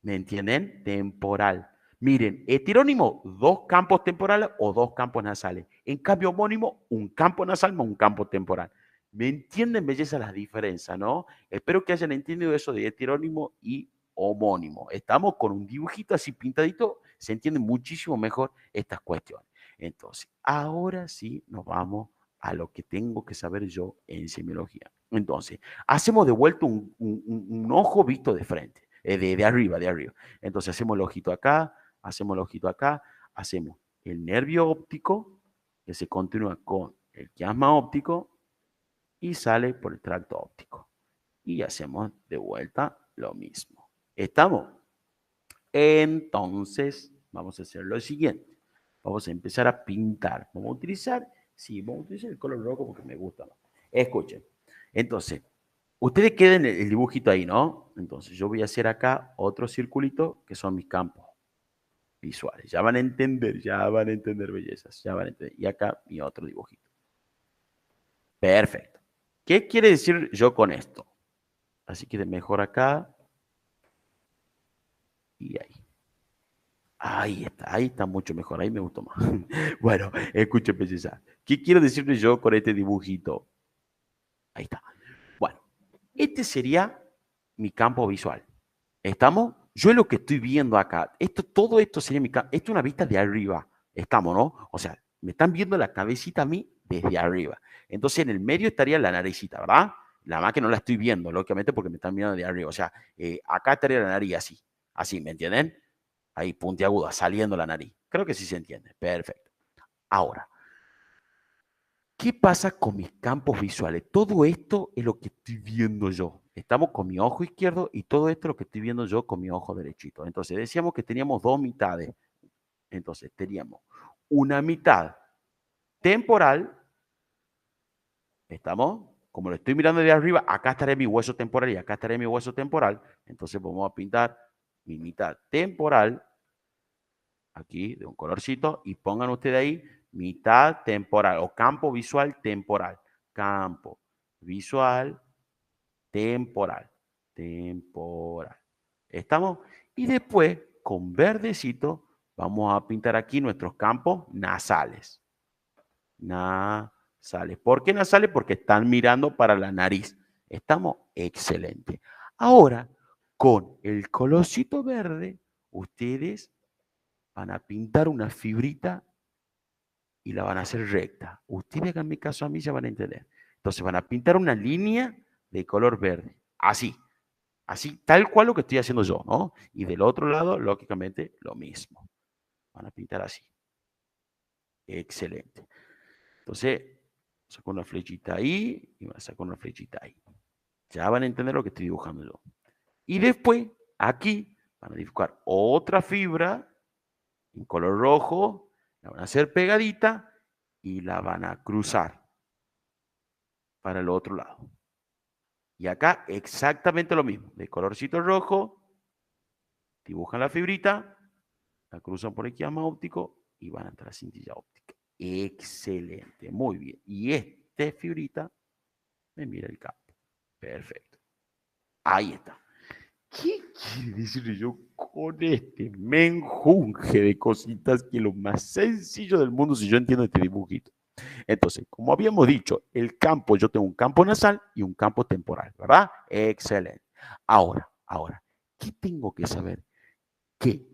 ¿Me entienden? Temporal. Miren, heterónimo, dos campos temporales o dos campos nasales. En cambio, homónimo, un campo nasal más un campo temporal. ¿Me entienden, belleza, las diferencias, no? Espero que hayan entendido eso de heterónimo y homónimo. Estamos con un dibujito así pintadito, se entiende muchísimo mejor estas cuestiones. Entonces, ahora sí nos vamos a lo que tengo que saber yo en semiología. Entonces, hacemos de vuelta un ojo visto de frente, de arriba, de arriba. Entonces, hacemos el ojito acá, hacemos el ojito acá, hacemos el nervio óptico, que se continúa con el quiasma óptico y sale por el tracto óptico. Y hacemos de vuelta lo mismo. ¿Estamos? Entonces, vamos a hacer lo siguiente. Vamos a empezar a pintar. Vamos a utilizar, sí, vamos a utilizar el color rojo porque me gusta más. Escuchen. Entonces, ustedes queden el dibujito ahí, ¿no? Entonces, yo voy a hacer acá otro circulito que son mis campos visuales. Ya van a entender, bellezas, ya van a entender. Y acá mi otro dibujito. Perfecto. ¿Qué quiere decir yo con esto? Así que de mejor acá y ahí. Ahí está mucho mejor, ahí me gustó más. Bueno, escuchen, belleza. ¿Qué quiero decirles yo con este dibujito? Ahí está. Bueno, este sería mi campo visual. ¿Estamos? Yo lo que estoy viendo acá, todo esto sería mi campo. Esto es una vista de arriba. ¿Estamos, no? O sea, me están viendo la cabecita a mí desde arriba. Entonces, en el medio estaría la naricita, ¿verdad? La más que no la estoy viendo, lógicamente, porque me están viendo de arriba. O sea, acá estaría la nariz así. Así, ¿me entienden? Ahí, puntiaguda, saliendo la nariz. Creo que sí se entiende. Perfecto. Ahora, ¿qué pasa con mis campos visuales? Todo esto es lo que estoy viendo yo. Estamos con mi ojo izquierdo y todo esto es lo que estoy viendo yo con mi ojo derechito. Entonces, decíamos que teníamos dos mitades. Entonces, teníamos una mitad temporal. ¿Estamos? Como lo estoy mirando de arriba, acá estaré mi hueso temporal y acá estaré mi hueso temporal. Entonces, vamos a pintar mi mitad temporal aquí de un colorcito y pongan ustedes ahí mitad temporal o campo visual temporal. Campo visual temporal. Temporal. ¿Estamos? Y después, con verdecito, vamos a pintar aquí nuestros campos nasales. Nasales. ¿Por qué nasales? Porque están mirando para la nariz. Estamos excelente. Ahora, con el colorcito verde, ustedes van a pintar una fibrita y la van a hacer recta. Ustedes hagan mi caso a mí, ya van a entender. Entonces van a pintar una línea de color verde. Así. Así, tal cual lo que estoy haciendo yo, ¿no? Y del otro lado, lógicamente, lo mismo. Van a pintar así. Excelente. Entonces, saco una flechita ahí y van a sacar una flechita ahí. Ya van a entender lo que estoy dibujando yo. Y después, aquí, van a dibujar otra fibra en color rojo, la van a hacer pegadita y la van a cruzar para el otro lado. Y acá exactamente lo mismo, de colorcito rojo, dibujan la fibrita, la cruzan por el quiasma óptico y van a entrar a cintilla óptica. Excelente, muy bien. Y esta fibrita me mira el campo. Perfecto. Ahí está. ¿Qué quiere decir yo con este menjunje de cositas que es lo más sencillo del mundo si yo entiendo este dibujito? Entonces, como habíamos dicho, el campo, yo tengo un campo nasal y un campo temporal, ¿verdad? Excelente. Ahora, ¿qué tengo que saber? Que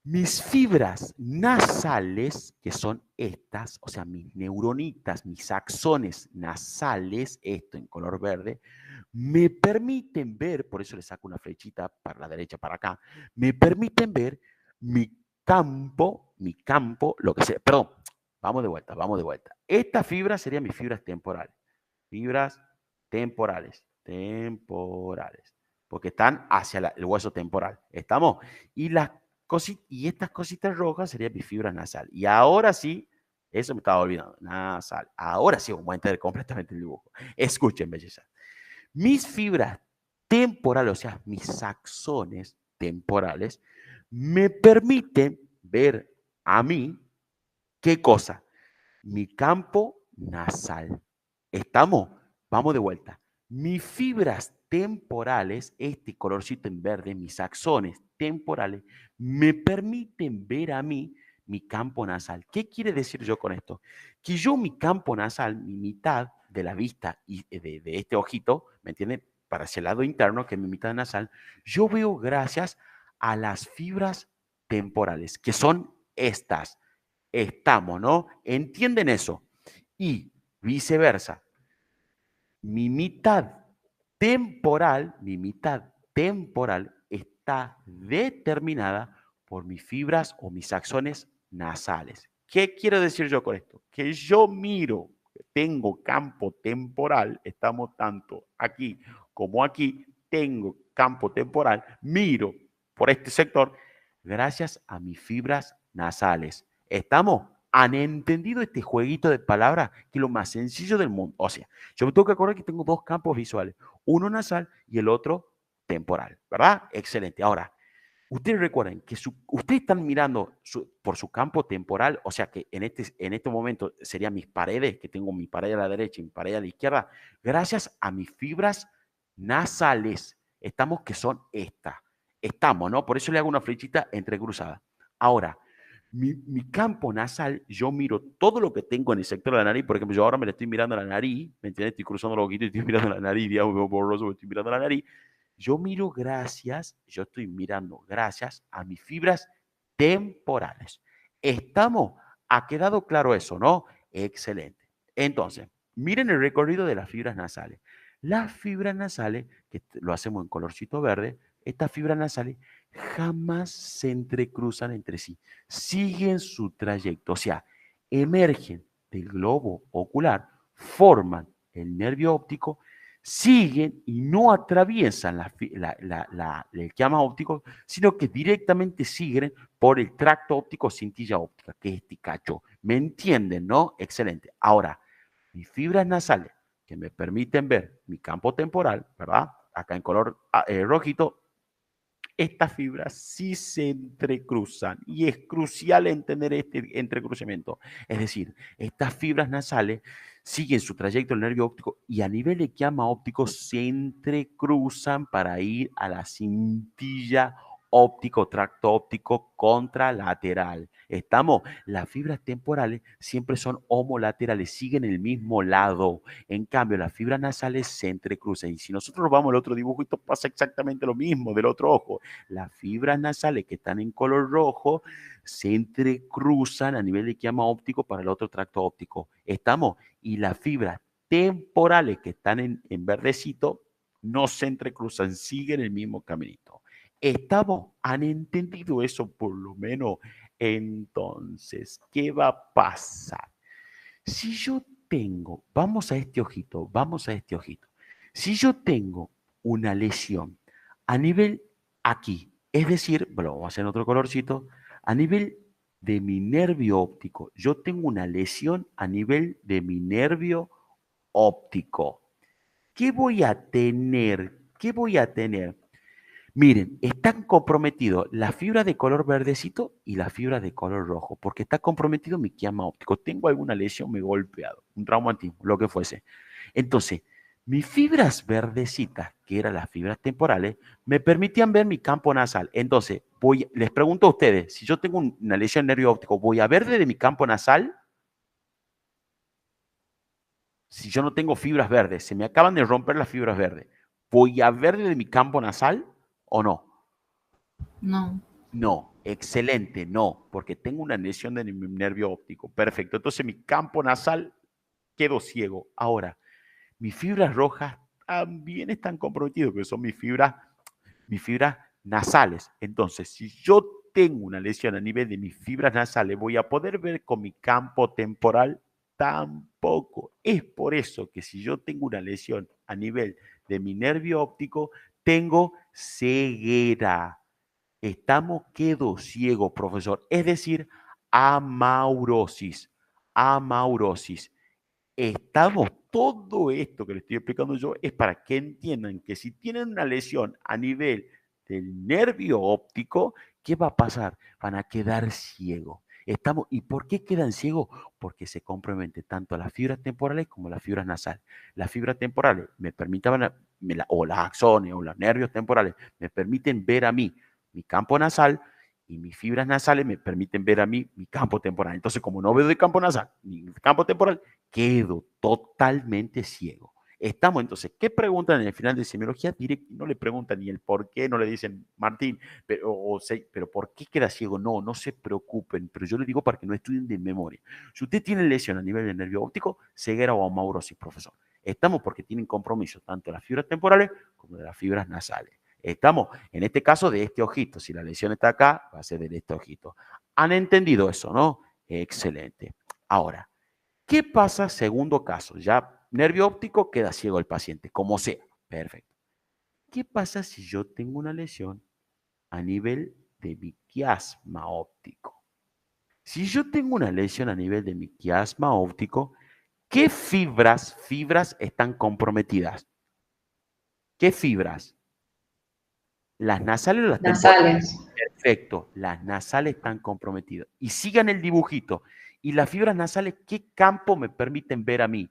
mis fibras nasales, que son estas, o sea, mis neuronitas, mis axones nasales, esto en color verde, me permiten ver, por eso le saco una flechita para la derecha, para acá, me permiten ver mi campo, lo que sea, perdón, vamos de vuelta, vamos de vuelta. Esta fibra serían mis fibras temporales, fibras temporales, porque están hacia el hueso temporal, ¿estamos? Y y estas cositas rojas serían mis fibras nasales. Y ahora sí, eso me estaba olvidando, nasal. Ahora sí vamos a entender completamente el dibujo. Escuchen, belleza. Mis fibras temporales, o sea, mis axones temporales, me permiten ver a mí, ¿qué cosa? Mi campo nasal. ¿Estamos? Vamos de vuelta. Mis fibras temporales, este colorcito en verde, mis axones temporales, me permiten ver a mí mi campo nasal. ¿Qué quiere decir yo con esto? Que yo mi campo nasal, mi mitad de la vista y de este ojito, ¿me entienden? Para ese lado interno, que es mi mitad nasal, yo veo gracias a las fibras temporales, que son estas. Estamos, ¿no? ¿Entienden eso? Y viceversa, mi mitad temporal está determinada por mis fibras o mis axones nasales. ¿Qué quiero decir yo con esto? Que yo miro, tengo campo temporal, estamos tanto aquí como aquí, tengo campo temporal, miro por este sector gracias a mis fibras nasales. ¿Estamos? ¿Han entendido este jueguito de palabras que es lo más sencillo del mundo? O sea, yo me tengo que acordar que tengo dos campos visuales, uno nasal y el otro temporal, ¿verdad? Excelente. Ahora, ustedes recuerden que ustedes están mirando por su campo temporal, o sea que en este momento serían mis paredes, que tengo mi pared a la derecha y mi pared a la izquierda, gracias a mis fibras nasales. Estamos que son estas. Estamos, ¿no? Por eso le hago una flechita entrecruzada. Ahora, mi campo nasal, yo miro todo lo que tengo en el sector de la nariz. Por ejemplo, yo ahora me le estoy mirando a la nariz, ¿me entiendes? Estoy cruzando los ojitos y estoy mirando a la nariz, digamos, borroso, estoy mirando a la nariz. Yo estoy mirando gracias a mis fibras temporales. ¿Estamos? ¿Ha quedado claro eso, no? Excelente. Entonces, miren el recorrido de las fibras nasales. Las fibras nasales, que lo hacemos en colorcito verde, estas fibras nasales jamás se entrecruzan entre sí, siguen su trayecto, o sea, emergen del globo ocular, forman el nervio óptico, siguen y no atraviesan el llama óptico, sino que directamente siguen por el tracto óptico cintilla óptica, que es este cacho. ¿Me entienden, no? Excelente. Ahora, mis fibras nasales, que me permiten ver mi campo temporal, ¿verdad? Acá en color rojito, estas fibras sí se entrecruzan y es crucial entender este entrecruzamiento. Es decir, estas fibras nasales siguen su trayecto del nervio óptico y a nivel de llama óptico se entrecruzan para ir a la cintilla óptico, tracto óptico contralateral. Estamos, las fibras temporales siempre son homolaterales, siguen el mismo lado. En cambio, las fibras nasales se entrecruzan. Y si nosotros vamos al otro dibujito, pasa exactamente lo mismo del otro ojo. Las fibras nasales que están en color rojo se entrecruzan a nivel de llama óptico para el otro tracto óptico. ¿Estamos? Y las fibras temporales que están en verdecito no se entrecruzan, siguen el mismo caminito. ¿Estamos? ¿Han entendido eso por lo menos? Entonces, ¿qué va a pasar? Si yo tengo, vamos a este ojito. Si yo tengo una lesión a nivel aquí, es decir, bueno, vamos a hacer otro colorcito, a nivel de mi nervio óptico, yo tengo una lesión a nivel de mi nervio óptico. ¿Qué voy a tener? ¿Qué voy a tener? Miren, están comprometidos la fibra de color verdecito y la fibra de color rojo, porque está comprometido mi quiama óptico. Tengo alguna lesión, me he golpeado, un traumatismo, lo que fuese. Entonces, mis fibras verdecitas, que eran las fibras temporales, me permitían ver mi campo nasal. Entonces, les pregunto a ustedes, si yo tengo una lesión nervio óptico, ¿voy a ver desde mi campo nasal? Si yo no tengo fibras verdes, se me acaban de romper las fibras verdes, ¿voy a ver desde mi campo nasal o no? No. No, excelente, no, porque tengo una lesión de mi nervio óptico. Perfecto, entonces mi campo nasal quedó ciego. Ahora, mis fibras rojas también están comprometidas, que son mis fibras nasales. Entonces, si yo tengo una lesión a nivel de mis fibras nasales, voy a poder ver con mi campo temporal tampoco. Es por eso que si yo tengo una lesión a nivel de mi nervio óptico, tengo ceguera. Estamos quedo ciego, profesor. Es decir, amaurosis. Amaurosis. Estamos, todo esto que le estoy explicando yo es para que entiendan que si tienen una lesión a nivel del nervio óptico, ¿qué va a pasar? Van a quedar ciegos. ¿Y por qué quedan ciegos? Porque se compromete tanto las fibras temporales como las fibras nasales. Las fibras temporales me permiten, o las axones o los nervios temporales, me permiten ver a mí mi campo nasal y mis fibras nasales me permiten ver a mí mi campo temporal. Entonces, como no veo de campo nasal ni campo temporal, quedo totalmente ciego. Estamos entonces, ¿qué preguntan en el final de semiología directa? No le preguntan ni el por qué, no le dicen, Martín, pero ¿por qué queda ciego? No, no se preocupen, pero yo le digo para que no estudien de memoria. Si usted tiene lesión a nivel del nervio óptico, ceguera o amaurosis, profesor. Estamos porque tienen compromiso tanto de las fibras temporales como de las fibras nasales. Estamos, en este caso, de este ojito. Si la lesión está acá, va a ser de este ojito. ¿Han entendido eso, no? Excelente. Ahora, ¿qué pasa? Segundo caso, ya nervio óptico, queda ciego el paciente, como sea. Perfecto. ¿Qué pasa si yo tengo una lesión a nivel de mi quiasma óptico? Si yo tengo una lesión a nivel de mi quiasma óptico, ¿qué fibras están comprometidas? ¿Qué fibras? ¿Las nasales o las temporales? Nasales. Perfecto, las nasales están comprometidas. Y sigan el dibujito. ¿Y las fibras nasales qué campo me permiten ver a mí?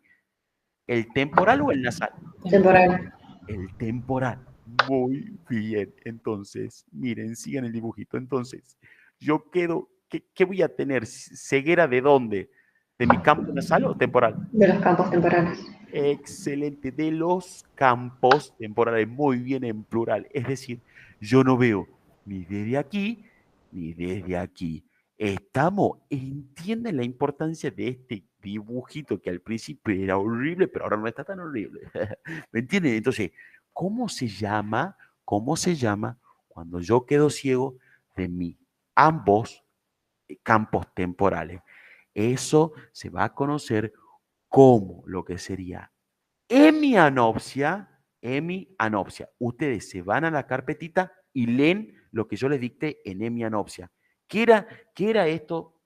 ¿El temporal o el nasal? Temporal. El temporal. Muy bien. Entonces, miren, sigan el dibujito. Entonces, yo quedo, ¿qué voy a tener? ¿Ceguera de dónde? ¿De mi campo nasal o temporal? De los campos temporales. Excelente, de los campos temporales, muy bien en plural. Es decir, yo no veo ni desde aquí ni desde aquí. ¿Entienden la importancia de este dibujito que al principio era horrible, pero ahora no está tan horrible? ¿Me entienden? Entonces, ¿cómo se llama? ¿Cómo se llama cuando yo quedo ciego de ambos campos temporales? Eso se va a conocer como lo que sería hemianopsia, hemianopsia. Ustedes se van a la carpetita y leen lo que yo les dicté en hemianopsia. ¿Qué era esto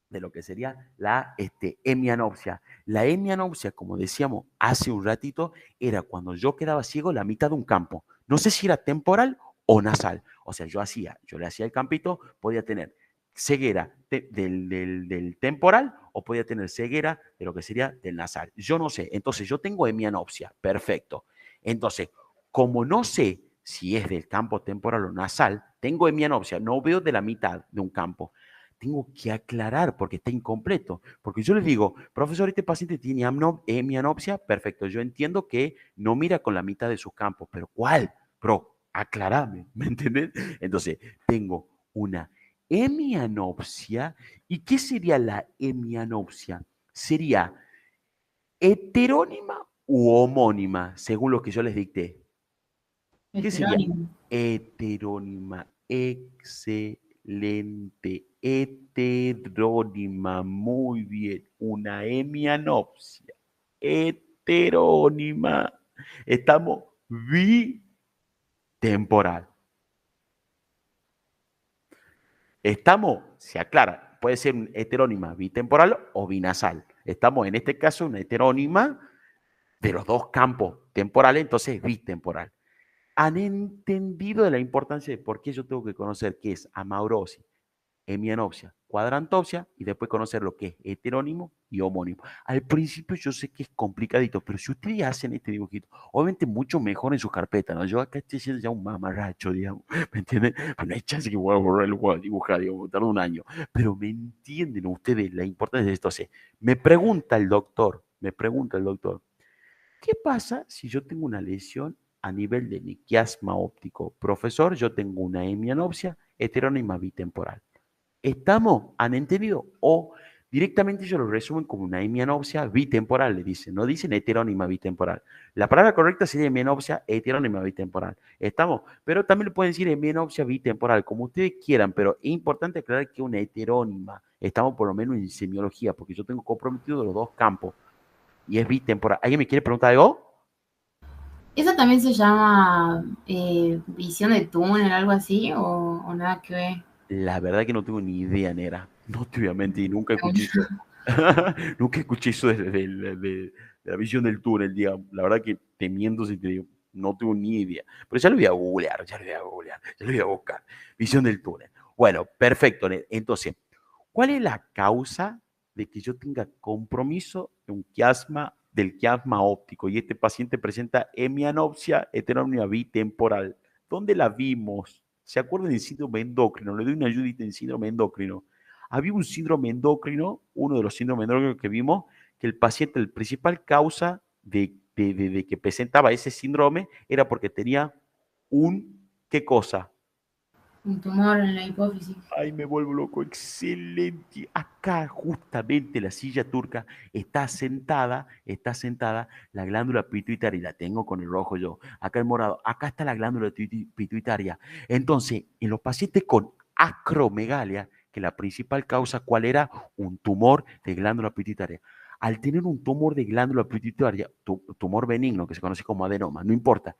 de lo que sería la hemianopsia? La hemianopsia, como decíamos hace un ratito, era cuando yo quedaba ciego la mitad de un campo. No sé si era temporal o nasal. O sea, yo le hacía el campito, podía tener ceguera del temporal o podía tener ceguera de lo que sería del nasal. Yo no sé. Entonces, yo tengo hemianopsia. Perfecto. Entonces, como no sé si es del campo temporal o nasal, tengo hemianopsia. No veo de la mitad de un campo. Tengo que aclarar porque está incompleto. Porque yo les digo, profesor, este paciente tiene hemianopsia. Perfecto. Yo entiendo que no mira con la mitad de sus campos. Pero ¿cuál? Pro, aclarame. ¿Me entiendes? Entonces, tengo una hemianopsia. ¿Y qué sería la hemianopsia? Sería heterónima u homónima, según lo que yo les dicté. ¿Qué sería? Heterónimo. Heterónima. Excelente. Heterónima. Muy bien. Una hemianopsia. Heterónima. Estamos bitemporal. Estamos, se aclara, puede ser una heterónima bitemporal o binasal. Estamos en este caso una heterónima de los dos campos temporales, entonces bitemporal. ¿Han entendido de la importancia de por qué yo tengo que conocer qué es amaurosis, hemianopsia, cuadrantopsia y después conocer lo que es heterónimo y homónimo? Al principio yo sé que es complicadito, pero si ustedes hacen este dibujito, obviamente mucho mejor en su carpeta, ¿no? Yo acá estoy haciendo ya un mamarracho, digamos, ¿me entienden? Pero no hay chance que voy a borrar el voy a dibujar, digamos, tarda un año. Pero me entienden ustedes la importancia de esto. O sea, me pregunta el doctor, ¿qué pasa si yo tengo una lesión a nivel de mi quiasma óptico? Profesor, yo tengo una hemianopsia heterónima bitemporal. ¿Estamos? ¿Han entendido? O directamente ellos lo resumen como una hemianopsia bitemporal, le dicen. No dicen heterónima bitemporal. La palabra correcta sería hemianopsia heterónima bitemporal. ¿Estamos? Pero también le pueden decir hemianopsia bitemporal, como ustedes quieran, pero es importante aclarar que es una heterónima. Estamos por lo menos en semiología, porque yo tengo comprometido los dos campos y es bitemporal. ¿Alguien me quiere preguntar algo? ¿Eso también se llama visión de túnel, algo así? O nada que ver? La verdad que no tengo ni idea, Nera. No te voy a mentir, nunca escuché eso. Nunca escuché eso de la visión del túnel, digamos. La verdad que te miento si te digo, no tengo ni idea. Pero ya lo voy a googlear, ya lo voy a googlear, ya lo voy a buscar. Visión del túnel. Bueno, perfecto. Entonces, ¿cuál es la causa de que yo tenga compromiso de del quiasma óptico? Y este paciente presenta hemianopsia heterónima bitemporal. ¿Dónde la vimos? ¿Se acuerdan del síndrome endocrino? Le doy una ayudita en síndrome endocrino. Había un síndrome endocrino, uno de los síndromes endocrinos que vimos, que el paciente, el principal causa de que presentaba ese síndrome era porque tenía ¿qué cosa? Un tumor en la hipófisis. Ay, me vuelvo loco, excelente. Acá justamente la silla turca está sentada la glándula pituitaria, y la tengo con el rojo yo. Acá el morado, acá está la glándula pituitaria. Entonces, en los pacientes con acromegalia, que la principal causa, ¿cuál era? Un tumor de glándula pituitaria. Al tener un tumor de glándula pituitaria, tumor benigno, que se conoce como adenoma, no importa,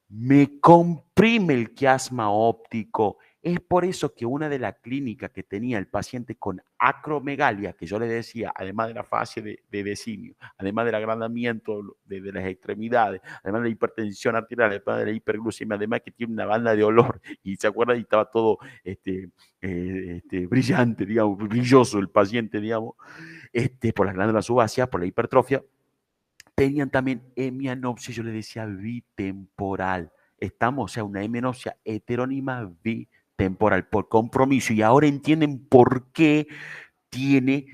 me comprime el quiasma óptico. Es por eso que una de las clínicas que tenía el paciente con acromegalia, que yo le decía, además de la fase de desimio, además del agrandamiento de las extremidades, además de la hipertensión arterial, además de la hiperglucemia, además que tiene una banda de olor, y se acuerdan, y estaba todo brillante, digamos, brilloso el paciente, digamos, por las glándulas subáceas, por la hipertrofia, tenían también hemianopsia, yo le decía bitemporal. Estamos, o sea, una hemianopsia heterónima bitemporal por compromiso. Y ahora entienden por qué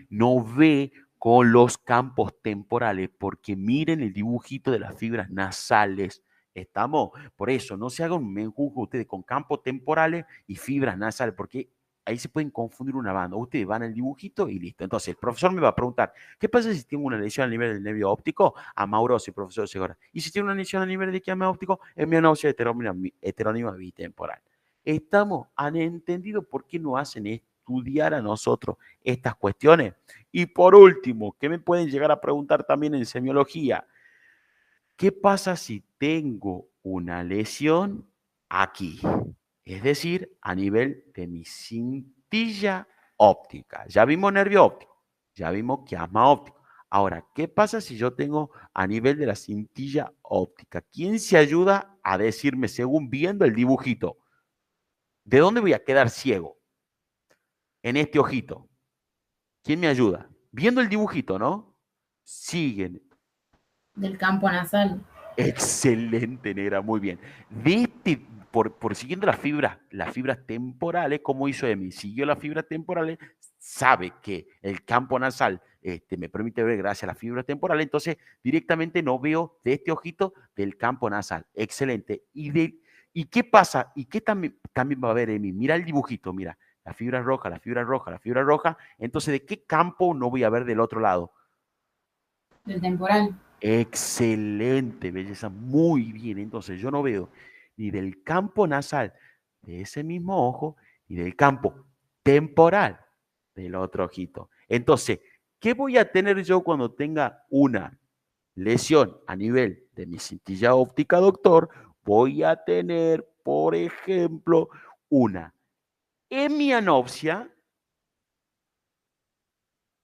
no ve con los campos temporales, porque miren el dibujito de las fibras nasales. Estamos, por eso, no se hagan un menjujo ustedes con campos temporales y fibras nasales, porque ahí se pueden confundir una banda. Ustedes van al dibujito y listo. Entonces, el profesor me va a preguntar, ¿qué pasa si tengo una lesión a nivel del nervio óptico? Amaurosis, profesor Segura. Y si tiene una lesión a nivel del quiasma óptico, hemianopsia heterónima bitemporal. Estamos, han entendido por qué no hacen estudiar a nosotros estas cuestiones. Y por último, ¿qué me pueden llegar a preguntar también en semiología? ¿Qué pasa si tengo una lesión aquí? Es decir, a nivel de mi cintilla óptica. Ya vimos nervio óptico, ya vimos quiasma óptico. Ahora, ¿qué pasa si yo tengo a nivel de la cintilla óptica? ¿Quién se ayuda a decirme, según viendo el dibujito, de dónde voy a quedar ciego en este ojito? ¿Quién me ayuda? Viendo el dibujito, ¿no? Siguen. Del campo nasal. Excelente, negra, muy bien. Por siguiendo las fibras temporales, como hizo Emi, siguió las fibras temporales, sabe que el campo nasal me permite ver gracias a las fibras temporales, entonces directamente no veo de este ojito del campo nasal. Excelente. ¿Y qué pasa? ¿Y qué también va a ver Emi? Mira el dibujito, mira, la fibra roja, la fibra roja, la fibra roja. Entonces, ¿de qué campo no voy a ver del otro lado? Del temporal. Excelente, belleza, muy bien. Entonces yo no veo ni del campo nasal de ese mismo ojo, ni del campo temporal del otro ojito. Entonces, ¿qué voy a tener yo cuando tenga una lesión a nivel de mi cintilla óptica, doctor? Voy a tener, por ejemplo, una hemianopsia.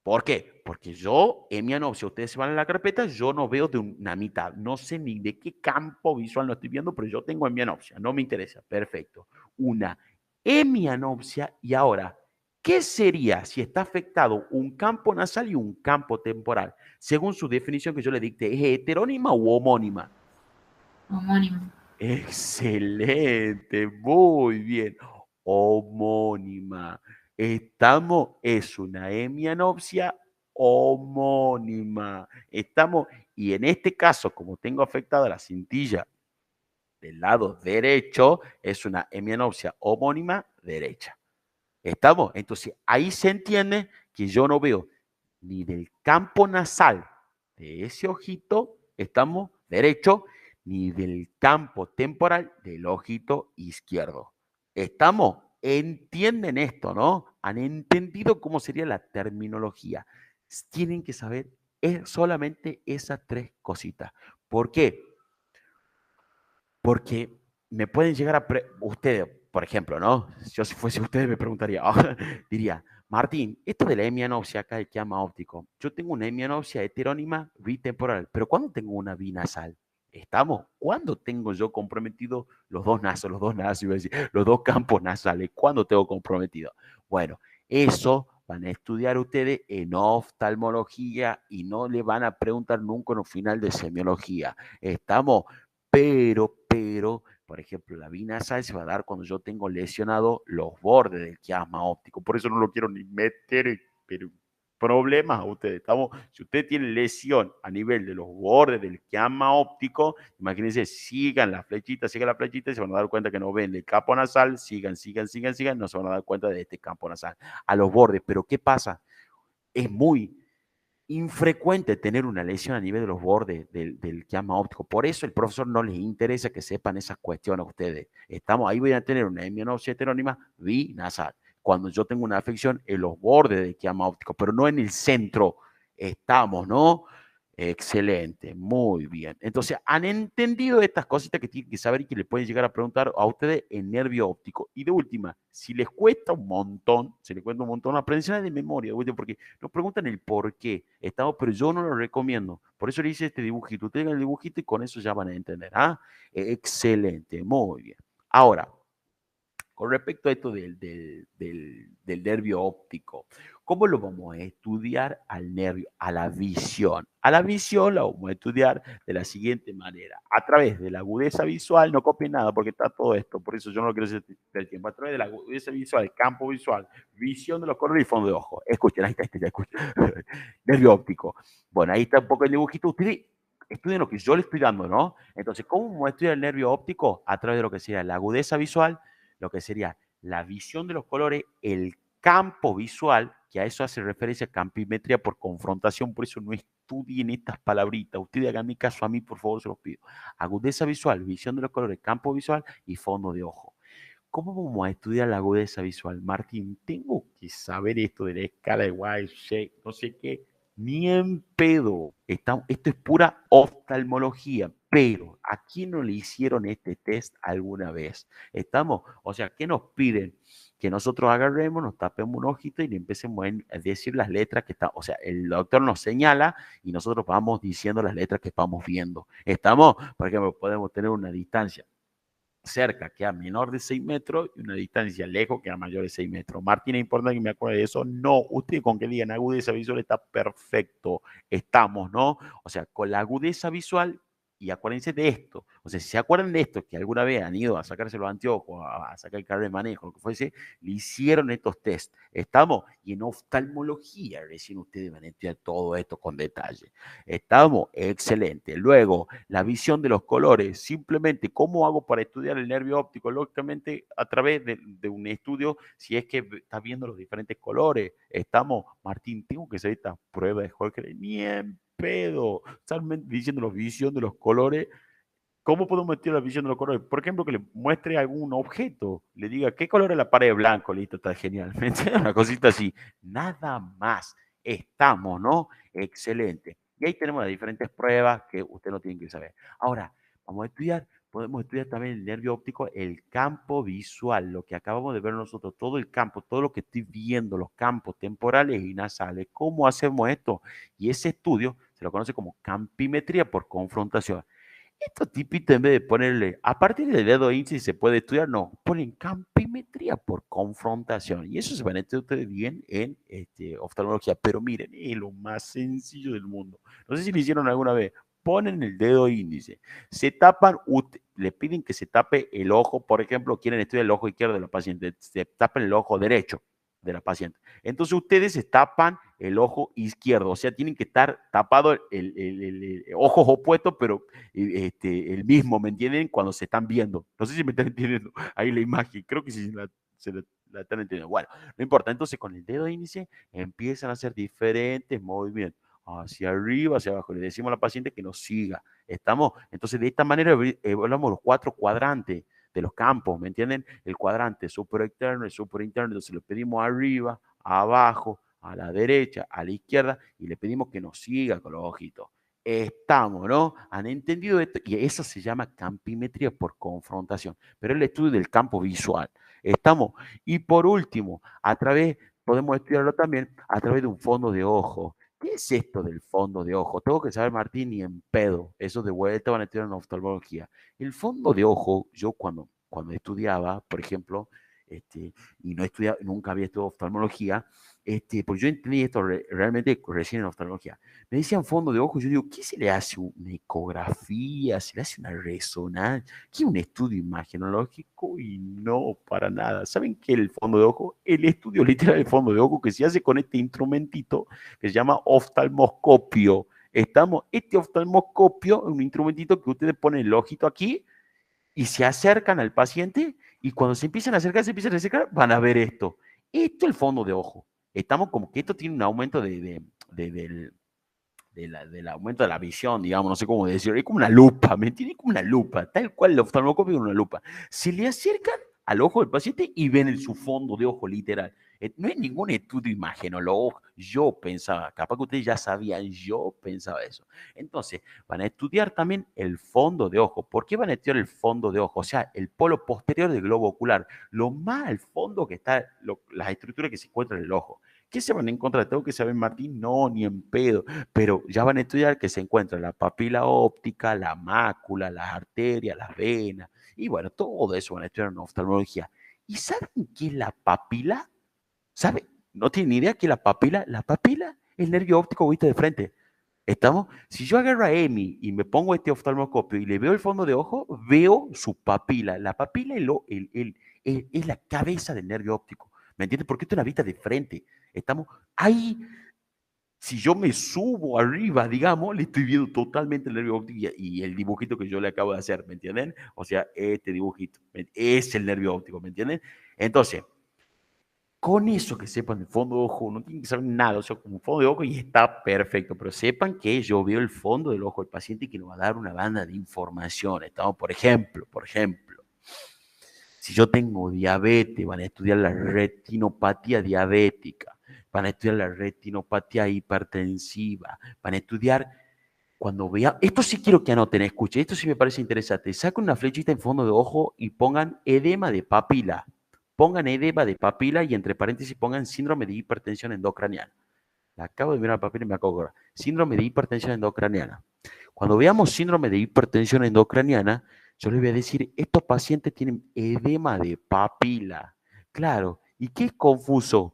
¿Por qué? Porque yo, en mi anopsia, ustedes se van a la carpeta, yo no veo de una mitad. No sé ni de qué campo visual no estoy viendo, pero yo tengo en mi anopsia. No me interesa. Perfecto. Una hemianopsia. Y ahora, ¿qué sería si está afectado un campo nasal y un campo temporal? Según su definición que yo le dicté, ¿es heterónima u homónima? Homónimo. Excelente, muy bien. Homónima. Es una hemianopsia homónima. Y en este caso, como tengo afectada la cintilla del lado derecho, es una hemianopsia homónima derecha. ¿Estamos? Entonces, ahí se entiende que yo no veo ni del campo nasal de ese ojito, estamos derecho, ni del campo temporal del ojito izquierdo. ¿Estamos? Entienden esto, ¿no? Han entendido cómo sería la terminología. Tienen que saber solamente esas tres cositas. ¿Por qué? Porque me pueden llegar ustedes, por ejemplo, ¿no? Yo si fuese ustedes me preguntaría, diría, Martín, esto de la hemianopsia acá el quiasma óptico, yo tengo una hemianopsia heterónima bitemporal, pero ¿cuándo tengo una binasal? ¿Estamos? ¿Cuándo tengo yo comprometido iba a decir, los dos campos nasales? ¿Cuándo tengo comprometido? Bueno, eso van a estudiar ustedes en oftalmología y no le van a preguntar nunca en un final de semiología. ¿Estamos? Pero, por ejemplo, la binasal se va a dar cuando yo tengo lesionado los bordes del quiasma óptico. Por eso no lo quiero ni meter, pero problemas a ustedes. Si usted tiene lesión a nivel de los bordes del quiasma óptico, imagínense, sigan la flechita y se van a dar cuenta que no ven el campo nasal, sigan, no se van a dar cuenta de este campo nasal a los bordes. Pero ¿qué pasa? Es muy infrecuente tener una lesión a nivel de los bordes del quiasma óptico. Por eso el profesor no les interesa que sepan esas cuestiones a ustedes. Ahí voy a tener una hemianopsia heterónima binasal. Cuando yo tengo una afección en los bordes del quiasma óptico, pero no en el centro. Estamos, ¿no? Excelente, muy bien. Entonces, han entendido estas cositas que tienen que saber y que le pueden llegar a preguntar a ustedes en nervio óptico. Y de última, si les cuesta un montón, aprendizaje de memoria, porque nos preguntan el por qué, pero yo no lo recomiendo. Por eso le hice este dibujito. Ustedes hagan el dibujito y con eso ya van a entender. ¿Ah? Excelente, muy bien. Ahora, con respecto a esto del nervio óptico, ¿cómo lo vamos a estudiar al nervio? A la visión. A la visión la vamos a estudiar de la siguiente manera. A través de la agudeza visual, no copien nada porque está todo esto, por eso yo no lo quiero hacer el tiempo. A través de la agudeza visual, campo visual, visión de los colores y fondo de ojo. Escuchen, ahí está, ya escuchen. Nervio óptico. Bueno, ahí está un poco el dibujito. Ustedes estudien lo que yo les estoy dando, ¿no? Entonces, ¿cómo vamos a estudiar el nervio óptico? A través de lo que sería la agudeza visual, lo que sería la visión de los colores, el campo visual, que a eso hace referencia a campimetría por confrontación, por eso no estudien estas palabritas. Ustedes hagan mi caso a mí, por favor, se los pido. Agudeza visual, visión de los colores, campo visual y fondo de ojo. ¿Cómo vamos a estudiar la agudeza visual? Martín, tengo que saber esto de la escala de White, no sé qué. Ni en pedo. Esto es pura oftalmología. Pero, ¿a quién no le hicieron este test alguna vez? ¿Estamos? O sea, ¿qué nos piden? Que nosotros agarremos, nos tapemos un ojito y le empecemos a decir las letras que están. O sea, el doctor nos señala y nosotros vamos diciendo las letras que vamos viendo. ¿Estamos? Por ejemplo, podemos tener una distancia cerca que a menor de 6 metros y una distancia lejos que a mayor de 6 metros. Martín, ¿es importante que me acuerde de eso? No, usted con que digan agudeza visual está perfecto. Estamos, ¿no? O sea, con la agudeza visual, y acuérdense de esto, o sea, si se acuerdan de esto, que alguna vez han ido a sacarse los anteojos, a sacar el carnet de manejo, lo que fuese, le hicieron estos test. Estamos, y en oftalmología recién ustedes van a estudiar todo esto con detalle. Estamos, excelente. Luego, la visión de los colores. Simplemente, ¿cómo hago para estudiar el nervio óptico? Lógicamente, a través de un estudio, si es que estás viendo los diferentes colores. Estamos, Martín, tengo que hacer esta prueba de Jorge. Ni en pedo. Están diciendo la visión de los colores. ¿Cómo podemos estudiar la visión de los colores? Por ejemplo, que le muestre algún objeto, le diga, ¿qué color es la pared? Blanco, listo, está genial. ¿Me entiendes? Una cosita así. Nada más. Estamos, ¿no? Excelente. Y ahí tenemos las diferentes pruebas que usted no tiene que saber. Ahora, podemos estudiar también el nervio óptico, el campo visual, lo que acabamos de ver nosotros, todo el campo, todo lo que estoy viendo, los campos temporales y nasales. ¿Cómo hacemos esto? Y ese estudio se lo conoce como campimetría por confrontación. Estos tipitos, en vez de ponerle, a partir del dedo índice se puede estudiar, no, ponen campimetría por confrontación. Y eso se van a entender ustedes bien en oftalmología. Pero miren, es lo más sencillo del mundo. No sé si lo hicieron alguna vez. Ponen el dedo índice, se tapan, le piden que se tape el ojo, por ejemplo, quieren estudiar el ojo izquierdo de la paciente, se tapan el ojo derecho de la paciente. Entonces ustedes se tapan el ojo izquierdo, o sea, tienen que estar tapado el ojos opuestos, pero el mismo, ¿me entienden? Cuando se están viendo. No sé si me están entendiendo ahí la imagen, creo que sí la están entendiendo. Bueno, no importa, entonces con el dedo índice empiezan a hacer diferentes movimientos, hacia arriba, hacia abajo. Le decimos a la paciente que nos siga. ¿Estamos? Entonces, de esta manera evaluamos los 4 cuadrantes de los campos, ¿me entienden? El cuadrante superexterno, el superinterno, entonces le pedimos arriba, abajo, a la derecha, a la izquierda, y le pedimos que nos siga con los ojitos. Estamos, ¿no? Han entendido esto, y eso se llama campimetría por confrontación, pero es el estudio del campo visual. Estamos. Y por último, podemos estudiarlo también a través de un fondo de ojo. ¿qué es esto del fondo de ojo? Tengo que saber, Martín, ni en pedo. Eso de vuelta van a estudiar en oftalmología. El fondo de ojo, yo cuando estudiaba, por ejemplo, y no estudiaba, nunca había estudiado oftalmología, pues yo entendí esto realmente recién en oftalmología. Me decían fondo de ojo, yo digo, ¿qué se le hace una ecografía? ¿Se le hace una resonancia? ¿Qué es un estudio imagenológico? Y no, para nada. ¿Saben qué es el fondo de ojo? El estudio literal del fondo de ojo que se hace con este instrumentito que se llama oftalmoscopio. Este oftalmoscopio es un instrumentito que ustedes ponen el ojito aquí y se acercan al paciente y cuando se empiezan a acercar, van a ver esto. Esto es el fondo de ojo. Estamos como que esto tiene un aumento del aumento de la visión, digamos, no sé cómo decirlo, es como una lupa, ¿me entiendes? Como una lupa, tal cual el oftalmoscopio es una lupa. Se le acercan al ojo del paciente y ven su fondo de ojo literal. No es ningún estudio imagenológico. Yo pensaba, capaz que ustedes ya sabían, yo pensaba eso. Entonces, van a estudiar también el fondo de ojo. ¿Por qué van a estudiar el fondo de ojo? O sea, el polo posterior del globo ocular, lo más al fondo que está, las estructuras que se encuentran en el ojo. ¿Qué se van a encontrar? ¿Tengo que saber, Martín? No, ni en pedo. Pero ya van a estudiar que se encuentra la papila óptica, la mácula, las arterias, las venas, y bueno, todo eso van a estudiar en oftalmología. ¿Y saben qué es la papila? ¿Saben? No tienen ni idea qué es la papila. La papila es el nervio óptico visto de frente. ¿Estamos? Si yo agarro a Emi y me pongo este oftalmoscopio y le veo el fondo de ojo, veo su papila. La papila es la cabeza del nervio óptico. ¿Me entiendes? Porque esto es una vista de frente. Estamos ahí. Si yo me subo arriba, digamos, le estoy viendo totalmente el nervio óptico y el dibujito que yo le acabo de hacer, ¿me entienden? O sea, este dibujito es el nervio óptico, ¿me entienden? Entonces, con eso que sepan del fondo de ojo, no tienen que saber nada, o sea, como fondo de ojo y está perfecto, pero sepan que yo veo el fondo del ojo del paciente y que nos va a dar una banda de información. Estamos, por ejemplo, si yo tengo diabetes, van a estudiar la retinopatía diabética, van a estudiar la retinopatía hipertensiva, van a estudiar cuando vean, esto sí quiero que anoten, escuchen, esto sí me parece interesante. Saquen una flechita en fondo de ojo y pongan edema de papila. Pongan edema de papila y entre paréntesis pongan síndrome de hipertensión endocraniana. La acabo de mirar al papel y me acabo de acordar. Síndrome de hipertensión endocraniana. Cuando veamos síndrome de hipertensión endocraniana, yo les voy a decir, estos pacientes tienen edema de papila. Claro, ¿y qué es confuso?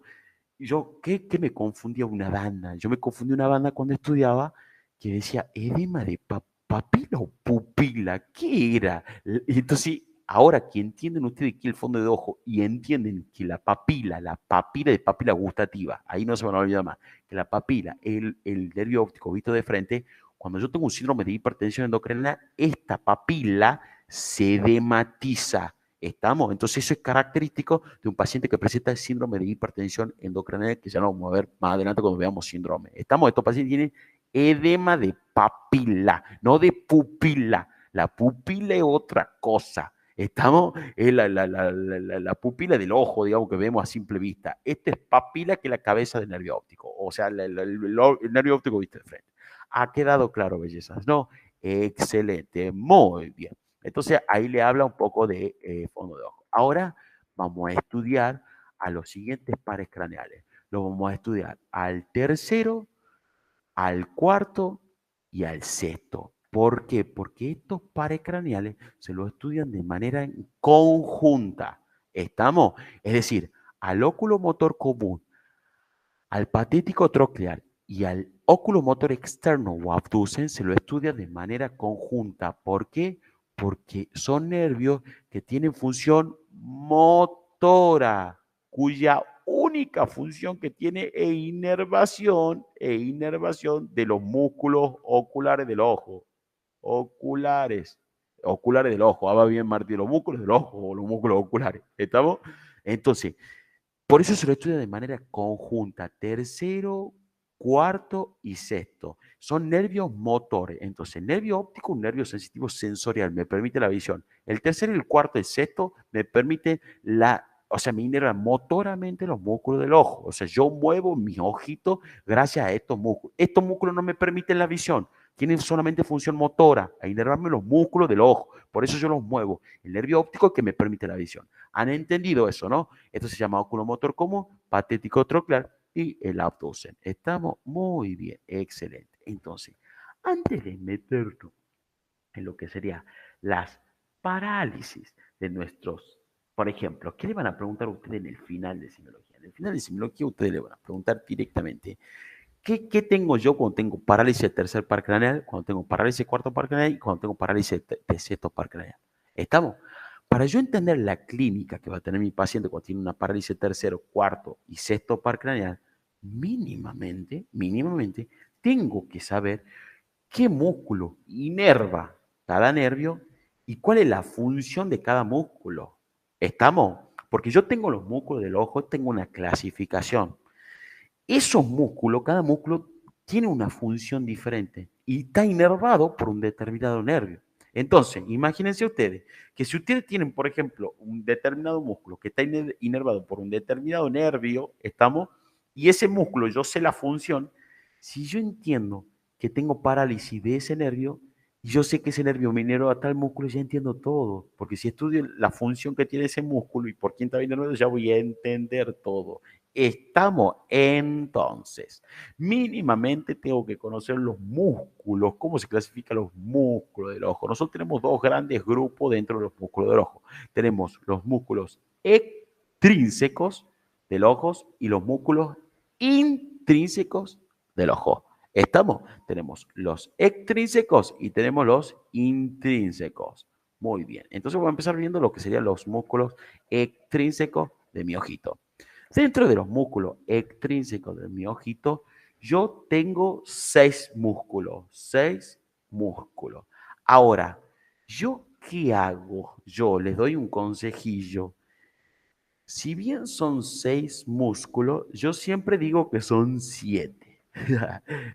Yo, ¿qué me confundía una banda? Yo me confundí una banda cuando estudiaba que decía edema de papila o pupila. ¿Qué era? Y entonces, ahora que entienden ustedes que es el fondo de ojo y entienden que la papila de papila gustativa, ahí no se van a olvidar más, que la papila, el nervio óptico visto de frente, cuando yo tengo un síndrome de hipertensión endocrina, esta papila se dematiza. ¿Estamos? Entonces eso es característico de un paciente que presenta el síndrome de hipertensión endocrinal, que ya lo vamos a ver más adelante cuando veamos síndrome. ¿Estamos? Estos pacientes tienen edema de papila, no de pupila. La pupila es otra cosa. ¿Estamos? Es la pupila del ojo, digamos, que vemos a simple vista. Esta es papila, que es la cabeza del nervio óptico, o sea, el nervio óptico visto de frente. ¿Ha quedado claro, bellezas? No, excelente, muy bien. Entonces ahí le habla un poco de fondo de ojo. Ahora vamos a estudiar a los siguientes pares craneales. Lo vamos a estudiar al tercero, al cuarto y al sexto. ¿Por qué? Porque estos pares craneales se los estudian de manera conjunta. ¿Estamos? Es decir, al óculo motor común, al patético troclear y al óculo motor externo o abducen se lo estudia de manera conjunta. ¿Por qué? Porque son nervios que tienen función motora, cuya única función que tiene es inervación de los músculos oculares del ojo. Oculares del ojo. Va bien, Martín, los músculos del ojo o los músculos oculares. ¿Estamos? Entonces, por eso se lo estudia de manera conjunta, tercero, cuarto y sexto. Son nervios motores. Entonces, nervio óptico, un nervio sensitivo sensorial, me permite la visión. El tercero, el cuarto y el sexto me permite me inerva motoramente los músculos del ojo. O sea, yo muevo mis ojitos gracias a estos músculos. Estos músculos no me permiten la visión, tienen solamente función motora, a inervarme los músculos del ojo. Por eso yo los muevo. El nervio óptico es que me permite la visión. ¿Han entendido eso, no? Esto se llama óculo motor común, patético troclear y el abducen. Estamos muy bien, excelente. Entonces, antes de meternos en lo que sería las parálisis de nuestros, por ejemplo, ¿qué le van a preguntar a ustedes en el final de semiología? En el final de semiología ustedes le van a preguntar directamente, ¿qué tengo yo cuando tengo parálisis de tercer par craneal, cuando tengo parálisis de cuarto par craneal y cuando tengo parálisis de sexto par craneal? ¿Estamos? Para yo entender la clínica que va a tener mi paciente cuando tiene una parálisis de tercero, cuarto y sexto par craneal, mínimamente, tengo que saber qué músculo inerva cada nervio y cuál es la función de cada músculo. ¿Estamos? Porque yo tengo los músculos del ojo, tengo una clasificación. Esos músculos, cada músculo tiene una función diferente y está inervado por un determinado nervio. Entonces, imagínense ustedes que si ustedes tienen, por ejemplo, un determinado músculo que está inervado por un determinado nervio, estamos, y ese músculo, yo sé la función, si yo entiendo que tengo parálisis de ese nervio, y yo sé que ese nervio me inerva a tal músculo, ya entiendo todo, porque si estudio la función que tiene ese músculo y por quién está inervado, ya voy a entender todo. Estamos entonces, mínimamente tengo que conocer los músculos, cómo se clasifican los músculos del ojo. Nosotros tenemos dos grandes grupos dentro de los músculos del ojo. Tenemos los músculos extrínsecos del ojo y los músculos intrínsecos del ojo. ¿Estamos? Tenemos los extrínsecos y tenemos los intrínsecos. Muy bien. Entonces voy a empezar viendo lo que serían los músculos extrínsecos de mi ojito. Dentro de los músculos extrínsecos de mi ojito, yo tengo 6 músculos. 6 músculos. Ahora, ¿yo qué hago? Yo les doy un consejillo. Si bien son 6 músculos, yo siempre digo que son 7.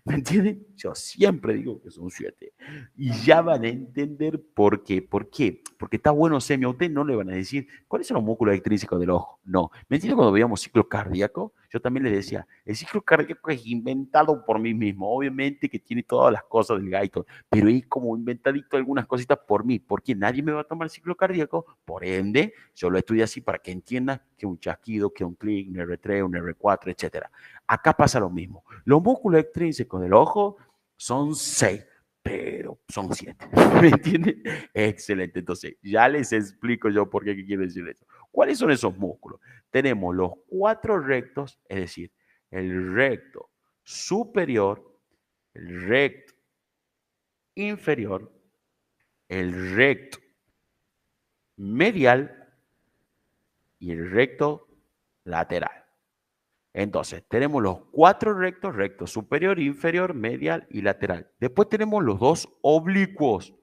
¿Me entienden? Yo siempre digo que son 7. Y ya van a entender por qué. ¿Por qué? Porque está bueno semio. A usted no le van a decir cuáles son los músculos extrínsecos del ojo. No. ¿Me entienden? Cuando veíamos ciclo cardíaco, yo también les decía, el ciclo cardíaco es inventado por mí mismo. Obviamente que tiene todas las cosas del Guyton, pero es como inventadito algunas cositas por mí. Porque nadie me va a tomar el ciclo cardíaco. Por ende, yo lo estudio así para que entiendan que un chasquido, que un clic, un R3, un R4, etcétera. Acá pasa lo mismo. Los músculos extrínsecos del ojo son 6, pero son 7. ¿Me entienden? Excelente. Entonces, ya les explico yo por qué quiero decir eso. ¿Cuáles son esos músculos? Tenemos los 4 rectos, es decir, el recto superior, el recto inferior, el recto medial y el recto lateral. Entonces, tenemos los 4 rectos, recto superior, inferior, medial y lateral. Después tenemos los 2 oblicuos.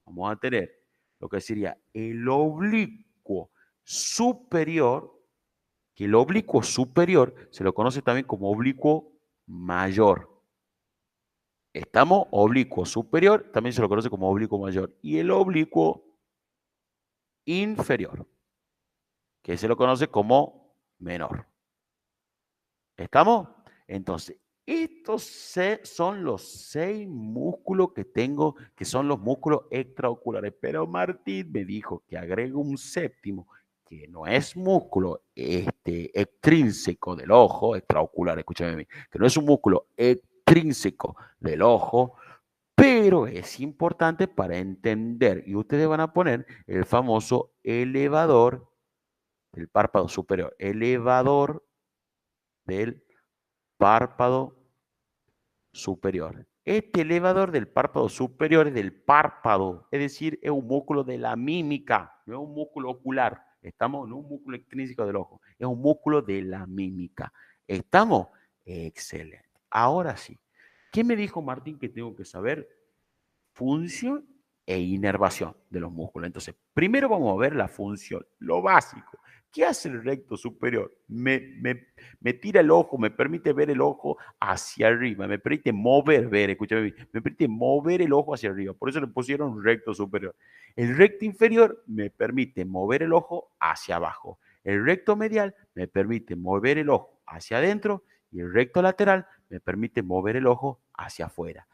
Vamos a tener lo que sería el oblicuo superior, que el oblicuo superior se lo conoce también como oblicuo mayor. Estamos, oblicuo superior, también se lo conoce como oblicuo mayor. Y el oblicuo inferior, que se lo conoce como menor. ¿Estamos? Entonces, estos son los 6 músculos que tengo, que son los músculos extraoculares. Pero Martín me dijo que agrego un séptimo, que no es músculo extrínseco del ojo, extraocular, escúchame a mí, que no es un músculo extrínseco del ojo, pero es importante para entender. Y ustedes van a poner el famoso elevador del párpado superior, elevador del párpado superior. Este elevador del párpado superior es del párpado, es decir, es un músculo de la mímica, no es un músculo ocular. Estamos en un músculo extrínseco del ojo, es un músculo de la mímica. ¿Estamos? Excelente. Ahora sí, ¿qué me dijo Martín que tengo que saber? Función e inervación de los músculos. Entonces, primero vamos a ver la función, lo básico. ¿Qué hace el recto superior? Me tira el ojo, me permite ver el ojo hacia arriba, me permite mover, escúchame bien, me permite mover el ojo hacia arriba. Por eso le pusieron recto superior. El recto inferior me permite mover el ojo hacia abajo. El recto medial me permite mover el ojo hacia adentro y el recto lateral me permite mover el ojo hacia afuera.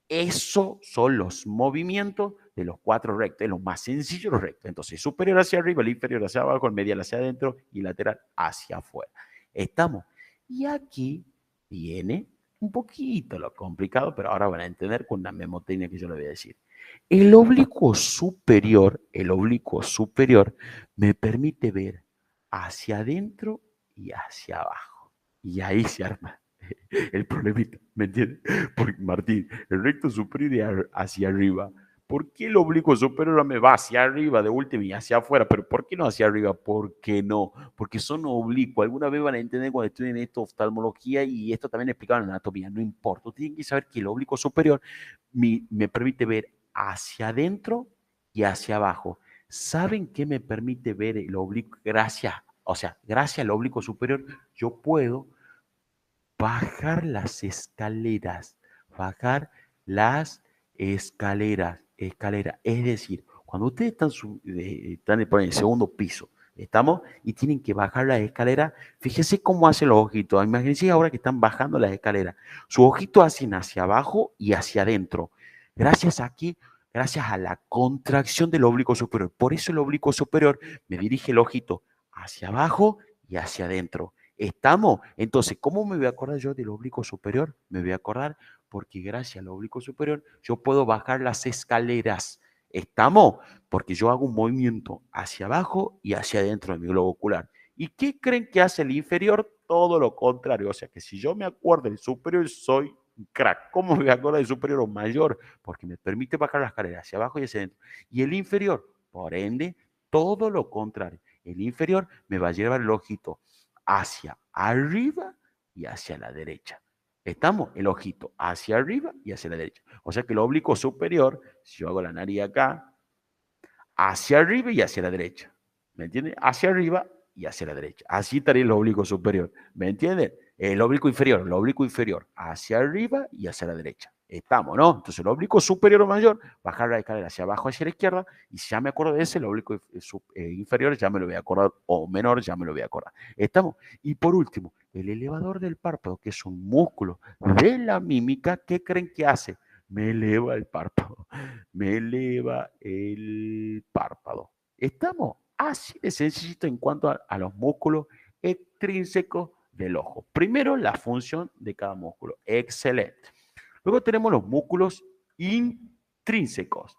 Esos son los movimientos de los 4 rectos, es lo más sencillo los rectos. Entonces, superior hacia arriba, el inferior hacia abajo, el medial hacia adentro y lateral hacia afuera. ¿Estamos? Y aquí viene un poquito lo complicado, pero ahora van a entender con una memotecnia que yo les voy a decir. El oblicuo superior me permite ver hacia adentro y hacia abajo. Y ahí se arma el problemita, ¿me entiendes? Porque, Martín, el recto superior hacia arriba. ¿Por qué el oblicuo superior me va hacia arriba de última y hacia afuera? Pero ¿por qué no hacia arriba? ¿Por qué no? Porque son oblicuos. Alguna vez van a entender cuando estudien esto, oftalmología, y esto también explicado en anatomía. No importa. Tienen que saber que el oblicuo superior me permite ver hacia adentro y hacia abajo. ¿Saben qué me permite ver el oblicuo? Gracias al oblicuo superior, yo puedo bajar las escaleras, bajar las escaleras. Es decir, cuando ustedes están en el segundo piso, estamos y tienen que bajar la escalera, fíjense cómo hacen los ojitos. Imagínense ahora que están bajando las escaleras. Sus ojitos hacen hacia abajo y hacia adentro. Gracias a la contracción del oblicuo superior. Por eso el oblicuo superior me dirige el ojito hacia abajo y hacia adentro. ¿Estamos? Entonces, ¿cómo me voy a acordar yo del oblicuo superior? Me voy a acordar porque gracias al oblicuo superior yo puedo bajar las escaleras. ¿Estamos? Porque yo hago un movimiento hacia abajo y hacia adentro de mi globo ocular. ¿Y qué creen que hace el inferior? Todo lo contrario. O sea que si yo me acuerdo del superior, soy un crack. ¿Cómo me voy a acordar del superior o mayor? Porque me permite bajar las escaleras hacia abajo y hacia adentro. Y el inferior, por ende, todo lo contrario. El inferior me va a llevar el ojito hacia arriba y hacia la derecha. ¿Estamos? El ojito hacia arriba y hacia la derecha. O sea que el oblicuo superior, si yo hago la nariz acá, hacia arriba y hacia la derecha. ¿Me entienden? Hacia arriba y hacia la derecha. Así estaría el oblicuo superior. ¿Me entienden? El oblicuo inferior, hacia arriba y hacia la derecha. Estamos, ¿no? Entonces el oblicuo superior o mayor, bajar la escalera hacia abajo, hacia la izquierda, y si ya me acuerdo de ese, el oblicuo inferior ya me lo voy a acordar, o menor ya me lo voy a acordar. ¿Estamos? Y por último, el elevador del párpado, que es un músculo de la mímica, ¿qué creen que hace? Me eleva el párpado, me eleva el párpado. ¿Estamos? Así de sencillito en cuanto a los músculos extrínsecos del ojo. Primero, la función de cada músculo. Excelente. Luego tenemos los músculos intrínsecos.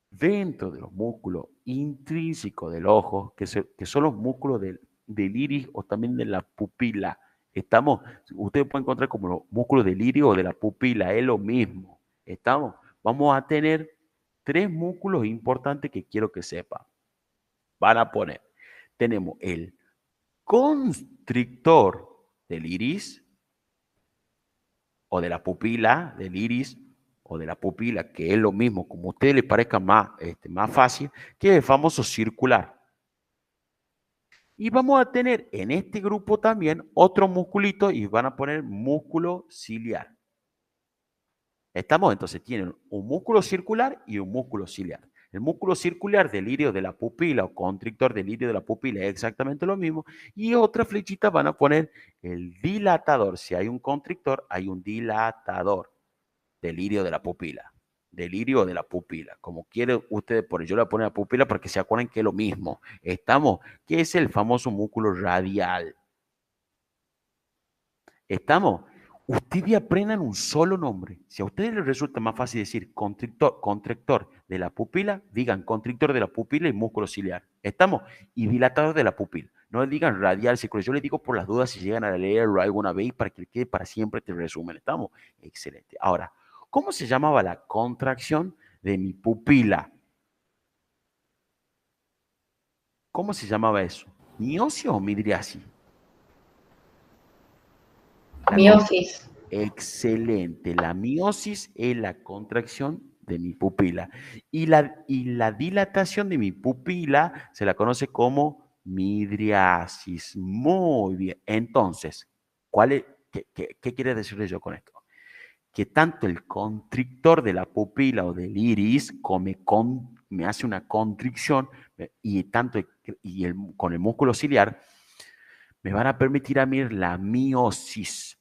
Dentro de los músculos intrínsecos del ojo, que son los músculos del iris o también de la pupila. Ustedes pueden encontrar como los músculos del iris o de la pupila, es lo mismo. Vamos a tener 3 músculos importantes que quiero que sepan. Van a poner, tenemos el constrictor del iris o de la pupila, del iris o de la pupila, que es lo mismo, como a ustedes les parezca más fácil, que es el famoso circular. Y vamos a tener en este grupo también otro musculito y van a poner músculo ciliar. ¿Estamos? Entonces tienen un músculo circular y un músculo ciliar. El músculo circular del iris de la pupila o constrictor del iris de la pupila es exactamente lo mismo. Y otra flechita van a poner el dilatador. Si hay un constrictor, hay un dilatador del iris de la pupila. Del iris o de la pupila. Como quieren ustedes poner. Yo le voy a poner la pupila para que se acuerden que es lo mismo. ¿Estamos? Que es el famoso músculo radial. ¿Estamos? Ustedes aprendan un solo nombre. Si a ustedes les resulta más fácil decir constrictor de la pupila, digan constrictor de la pupila y músculo ciliar. ¿Estamos? Y dilatador de la pupila. No le digan radial, circular. Yo les digo por las dudas si llegan a leerlo alguna vez para que quede para siempre este resumen. ¿Estamos? Excelente. Ahora, ¿cómo se llamaba la contracción de mi pupila? ¿Cómo se llamaba eso? ¿Miosis o midriasis? Miosis. Excelente. La miosis es la contracción de mi pupila. Y la dilatación de mi pupila se la conoce como midriasis. Muy bien. Entonces, ¿qué quiere decirle yo con esto? Que tanto el constrictor de la pupila o del iris me hace una constricción y con el músculo ciliar me van a permitir a mí la miosis.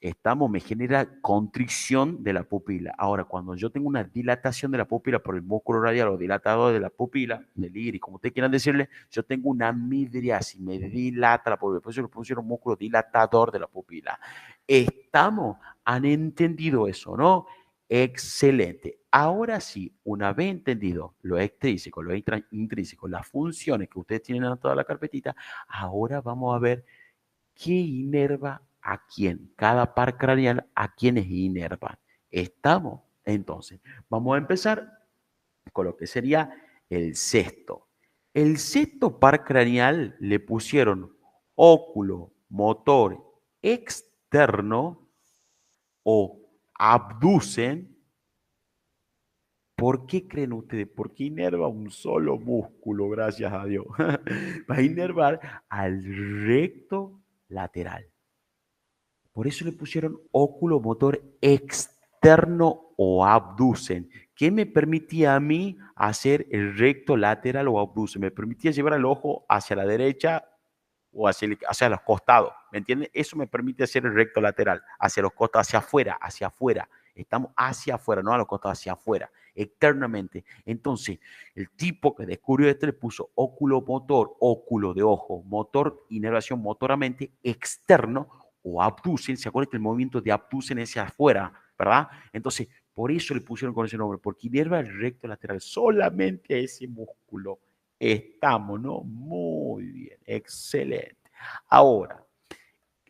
Me genera constricción de la pupila. Ahora, cuando yo tengo una dilatación de la pupila por el músculo radial o dilatador de la pupila, del iris, como ustedes quieran decirle, yo tengo una midriasis, me dilata la pupila. Por eso le pusieron un músculo dilatador de la pupila. ¿Han entendido eso, no? Excelente. Ahora sí, una vez entendido lo extrínseco, lo intrínseco, las funciones que ustedes tienen en toda la carpetita, ahora vamos a ver qué inerva a quién, cada par craneal a quiénes inervan. ¿Estamos? Entonces, vamos a empezar con lo que sería el sexto. El sexto par craneal le pusieron óculo motor externo o abducen. ¿Por qué creen ustedes? ¿Por qué inerva un solo músculo, gracias a Dios? Va a inervar al recto lateral. Por eso le pusieron óculo motor externo o abducen. ¿Qué me permitía a mí hacer el recto lateral o abducen? Me permitía llevar el ojo hacia la derecha o hacia los costados. ¿Me entienden? Eso me permite hacer el recto lateral, hacia los costados, hacia afuera, hacia afuera. Estamos hacia afuera, no a los costados, hacia afuera, externamente. Entonces, el tipo que descubrió esto le puso óculo motor, óculo de ojo, motor, inervación motoramente externo o abducen. ¿Se acuerdan que el movimiento de abducen es hacia afuera, verdad? Entonces, por eso le pusieron con ese nombre, porque inerva el recto lateral solamente a ese músculo. Estamos, ¿no? Muy bien, excelente. Ahora,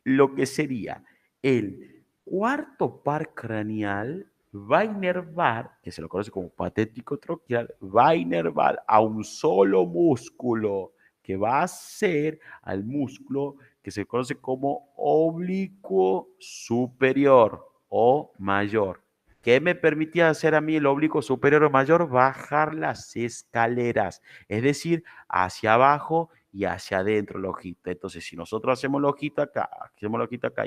lo que sería el cuarto par craneal va a inervar, que se lo conoce como patético troquial, va a inervar a un solo músculo, que va a ser al músculo que se conoce como oblicuo superior o mayor. ¿Qué me permitía hacer a mí el oblicuo superior o mayor? Bajar las escaleras, es decir, hacia abajo y hacia adentro el ojito. Entonces, si nosotros hacemos el ojito acá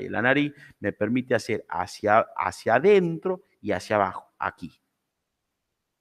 y la nariz, me permite hacer hacia adentro y hacia abajo, aquí.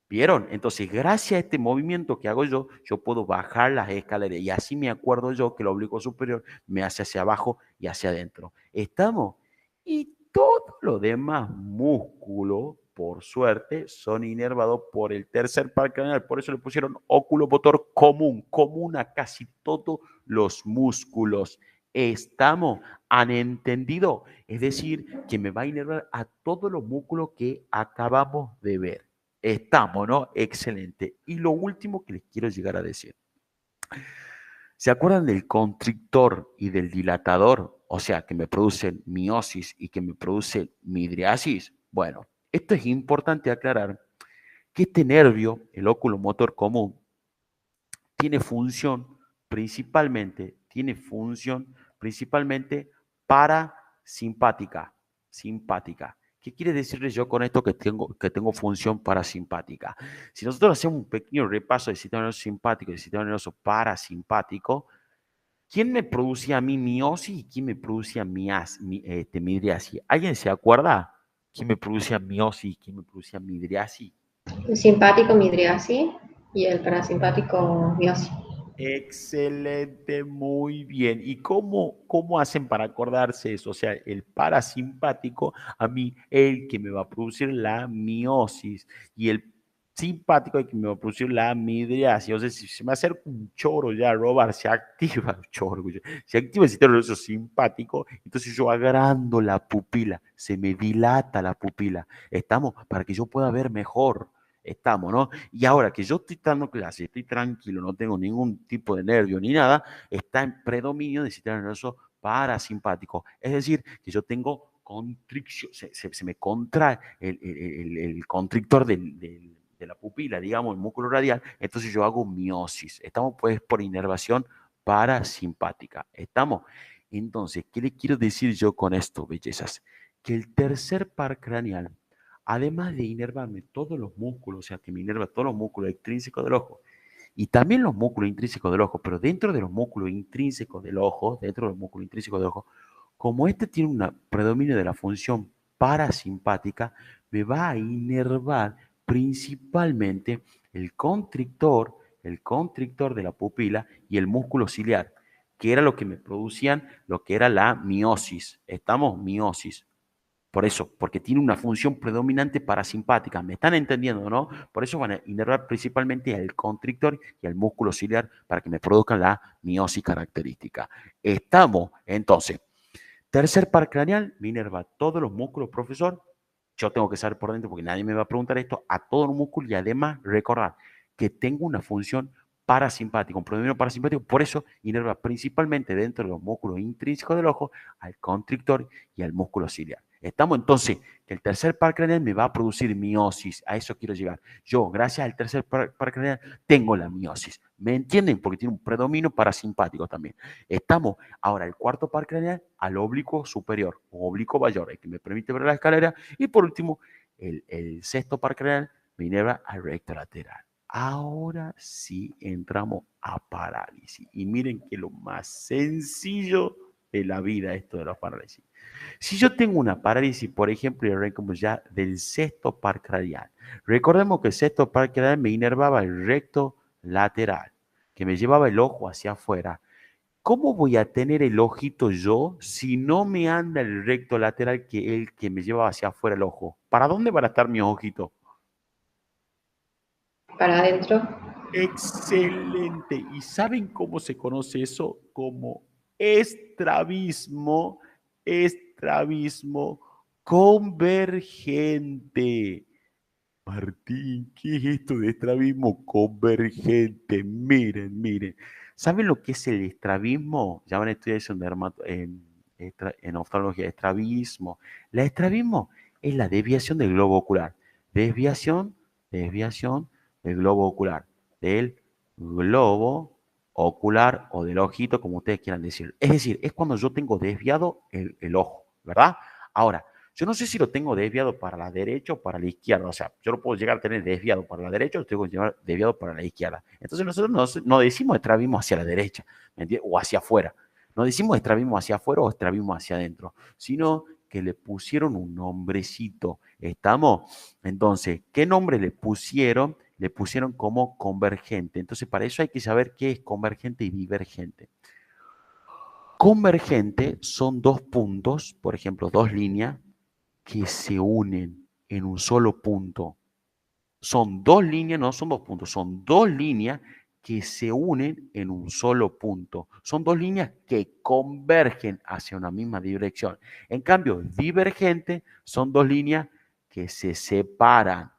¿Vieron? Entonces, gracias a este movimiento que hago yo puedo bajar las escaleras y así me acuerdo yo que el oblicuo superior me hace hacia abajo y hacia adentro. ¿Estamos? Y todo lo demás músculo, por suerte, son inervados por el tercer par craneal. Por eso le pusieron oculomotor común a casi todos los músculos. ¿Estamos? ¿Han entendido? Es decir, que me va a inervar a todos los músculos que acabamos de ver. Estamos, ¿no? Excelente. Y lo último que les quiero llegar a decir. ¿Se acuerdan del constrictor y del dilatador? O sea, que me producen miosis y que me produce midriasis. Bueno, esto es importante aclarar que este nervio, el oculomotor común, tiene función principalmente parasimpática, simpática. ¿Qué quiere decirles yo con esto que tengo función parasimpática? Si nosotros hacemos un pequeño repaso del sistema nervioso simpático y del sistema nervioso parasimpático, ¿quién me producía a mí miosis y quién me producía midriasis? ¿Alguien se acuerda? ¿Quién me producía miosis y quién me producía midriasis? El simpático midriasis y el parasimpático miosis. Excelente, muy bien. ¿Y cómo hacen para acordarse eso? O sea, el parasimpático, a mí, el que me va a producir la miosis y el simpático, el que me va a producir la midriasis. O sea, si se me acerca un choro ya a robar, se activa el choro, se activa el sistema nervioso simpático, entonces yo agrando la pupila, se me dilata la pupila. ¿Estamos? Para que yo pueda ver mejor. Estamos, ¿no? Y ahora que yo estoy dando clase, estoy tranquilo, no tengo ningún tipo de nervio ni nada, está en predominio del sistema nervioso parasimpático. Es decir, que yo tengo constricción, se me contrae el constrictor de la pupila, digamos, el músculo radial, entonces yo hago miosis. Estamos pues por inervación parasimpática. ¿Estamos? Entonces, ¿qué le quiero decir yo con esto, bellezas? Que el tercer par craneal, además de inervarme todos los músculos, o sea, que me inerva todos los músculos extrínsecos del ojo y también los músculos intrínsecos del ojo, pero dentro de los músculos intrínsecos del ojo, como este tiene un predominio de la función parasimpática, me va a inervar principalmente el constrictor de la pupila y el músculo ciliar. que era lo que me producían, lo que era la miosis. Estamos miosis. Por eso, porque tiene una función predominante parasimpática. ¿Me están entendiendo, no? Por eso van a inervar principalmente al constrictor y al músculo ciliar para que me produzcan la miosis característica. Estamos, entonces, tercer par craneal, me inerva todos los músculos, profesor. Yo tengo que saber por dentro porque nadie me va a preguntar esto, a todo el músculo y además recordar que tengo una función parasimpática, un predominio parasimpático, por eso inerva principalmente dentro de los músculos intrínsecos del ojo al constrictor y al músculo ciliar. Estamos entonces que el tercer par craneal me va a producir miosis, a eso quiero llegar. Yo, gracias al tercer par craneal, tengo la miosis. ¿Me entienden? Porque tiene un predominio parasimpático también. Estamos ahora el cuarto par craneal al oblicuo superior, o oblicuo mayor, el que me permite ver la escalera. Y por último, el sexto par craneal me inerva al recto lateral. Ahora sí entramos a parálisis. Y miren que lo más sencillo de la vida esto de la parálisis. Si yo tengo una parálisis, por ejemplo, y arrancamos ya del sexto par craneal. Recordemos que el sexto par craneal me inervaba el recto lateral, que me llevaba el ojo hacia afuera. ¿Cómo voy a tener el ojito yo si no me anda el recto lateral que el que me lleva hacia afuera el ojo? ¿Para dónde van a estar mis ojitos? Para adentro. Excelente. ¿Y saben cómo se conoce eso? Como estrabismo, estrabismo convergente. Martín, ¿qué es esto de estrabismo convergente? Miren, miren. ¿Saben lo que es el estrabismo? Ya van a estudiar eso en oftalmología, estrabismo. La estrabismo es la desviación del globo ocular. Desviación, desviación del globo ocular. Del globo ocular o del ojito, como ustedes quieran decir. Es decir, es cuando yo tengo desviado el ojo, ¿verdad? Ahora, yo no sé si lo tengo desviado para la derecha o para la izquierda. O sea, yo lo puedo llegar a tener desviado para la derecha o lo tengo que llevar desviado para la izquierda. Entonces nosotros no decimos estrabismo hacia la derecha, ¿me entiendes? O hacia afuera. No decimos estrabismo hacia afuera o estrabismo hacia adentro, sino que le pusieron un nombrecito. ¿Estamos? Entonces, ¿qué nombre le pusieron? Le pusieron como convergente. Entonces, para eso hay que saber qué es convergente y divergente. Convergente son dos puntos, por ejemplo, dos líneas que se unen en un solo punto. Son dos líneas, no son dos puntos, son dos líneas que se unen en un solo punto. Son dos líneas que convergen hacia una misma dirección. En cambio, divergente son dos líneas que se separan.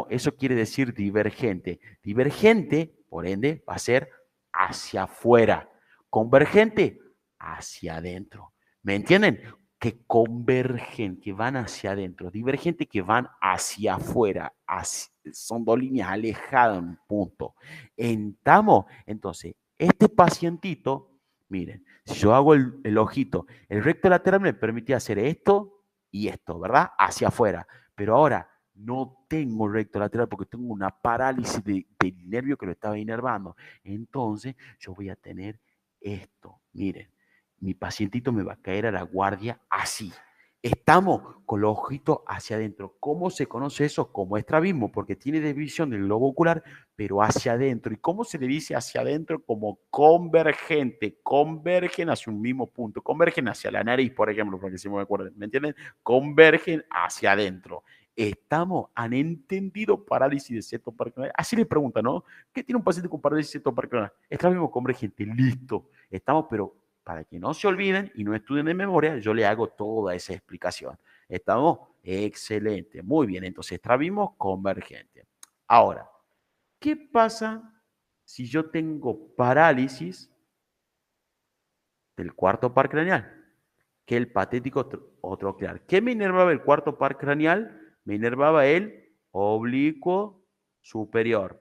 Eso quiere decir divergente. Divergente, por ende, va a ser hacia afuera. Convergente, hacia adentro. ¿Me entienden? Que convergen, que van hacia adentro, divergentes que van hacia afuera, son dos líneas alejadas en un punto. Entonces, este pacientito, miren, si yo hago el ojito, el recto lateral me permitía hacer esto y esto, ¿verdad? Hacia afuera, pero ahora no tengo recto lateral porque tengo una parálisis del nervio que lo estaba inervando. Entonces, yo voy a tener esto, miren, mi pacientito me va a caer a la guardia así. Estamos con los ojitos hacia adentro. ¿Cómo se conoce eso? Como estrabismo, porque tiene desviación del globo ocular, pero hacia adentro. ¿Y cómo se le dice hacia adentro? Como convergente. Convergen hacia un mismo punto. Convergen hacia la nariz, por ejemplo, para que se me acuerden. ¿Me entienden? Convergen hacia adentro. Han entendido parálisis de septo paracranial. Así le preguntan, ¿no? ¿Qué tiene un paciente con parálisis de septo paracranial? Estrabismo convergente. Listo. Estamos, pero para que no se olviden y no estudien de memoria, yo le hago toda esa explicación. ¿Estamos? Excelente. Muy bien. Entonces, estrabismo convergente. Ahora, ¿qué pasa si yo tengo parálisis del cuarto par craneal? Que el patético troclear. ¿Qué me inervaba el cuarto par craneal? Me inervaba el oblicuo superior.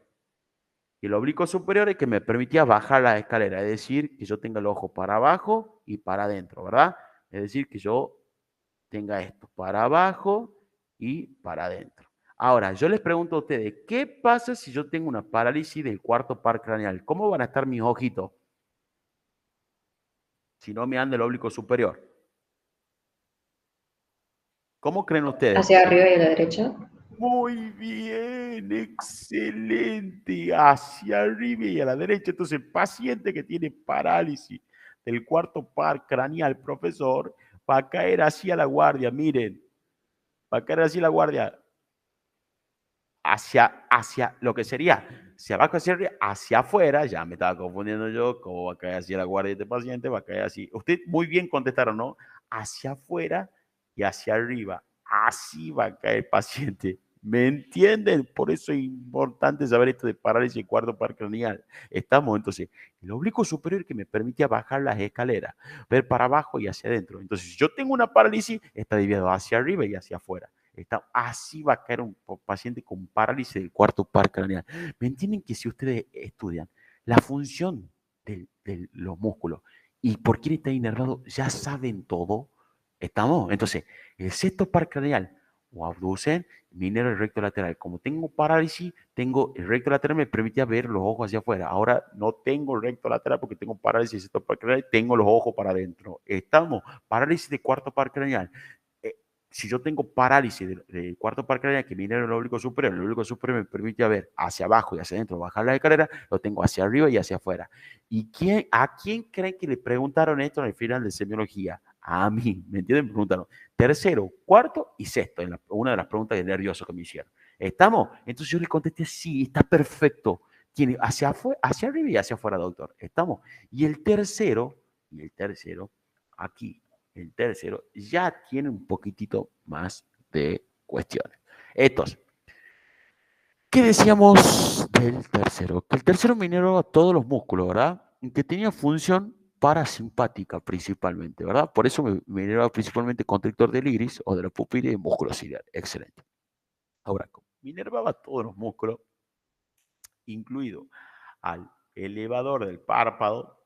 Y el oblicuo superior es que me permitía bajar la escalera, es decir, que yo tenga el ojo para abajo y para adentro, ¿verdad? Es decir, que yo tenga esto para abajo y para adentro. Ahora, yo les pregunto a ustedes, ¿qué pasa si yo tengo una parálisis del cuarto par craneal? ¿Cómo van a estar mis ojitos si no me anda el oblicuo superior? ¿Cómo creen ustedes? Hacia arriba y a la derecha. Muy bien, excelente. Hacia arriba y a la derecha. Entonces, paciente que tiene parálisis del cuarto par craneal, profesor, va a caer así a la guardia. Miren, va a caer así a la guardia. Hacia lo que sería, hacia abajo, hacia afuera, ya me estaba confundiendo yo, cómo va a caer así la guardia de este paciente, va a caer así. Usted muy bien contestaron, ¿no? Hacia afuera y hacia arriba, así va a caer el paciente. ¿Me entienden? Por eso es importante saber esto de parálisis de cuarto par craneal. Estamos entonces, el oblicuo superior que me permite bajar las escaleras, ver para abajo y hacia adentro. Entonces, si yo tengo una parálisis, está dividido hacia arriba y hacia afuera. Así va a caer un paciente con parálisis del cuarto par craneal. ¿Me entienden que si ustedes estudian la función de los músculos y por quién está inervado, ya saben todo? ¿Estamos? Entonces, el sexto par craneal o abducen, minero el recto lateral. Como tengo parálisis, tengo el recto lateral, me permitía ver los ojos hacia afuera. Ahora no tengo el recto lateral porque tengo parálisis del sexto par craneal, tengo los ojos para adentro. ¿Estamos? Parálisis de cuarto par craneal. Si yo tengo parálisis del cuarto par craneal que viene en el oblicuo superior me permite ver hacia abajo y hacia adentro, bajar la escalera, lo tengo hacia arriba y hacia afuera. ¿Y a quién creen que le preguntaron esto en el final de semiología? A mí, ¿me entienden? Me preguntaron tercero, cuarto y sexto, en una de las preguntas de nervioso que me hicieron. ¿Estamos? Entonces yo le contesté, sí, está perfecto. Tiene hacia arriba y hacia afuera, doctor. ¿Estamos? Y el tercero, aquí, el tercero ya tiene un poquitito más de cuestiones. Estos. ¿Qué decíamos del tercero? Que el tercero mineraba todos los músculos, ¿verdad? Que tenía función parasimpática principalmente, ¿verdad? Por eso mineraba principalmente constrictor del iris o de la pupila y músculo ciliar. Excelente. Ahora, minervaba todos los músculos, incluido al elevador del párpado,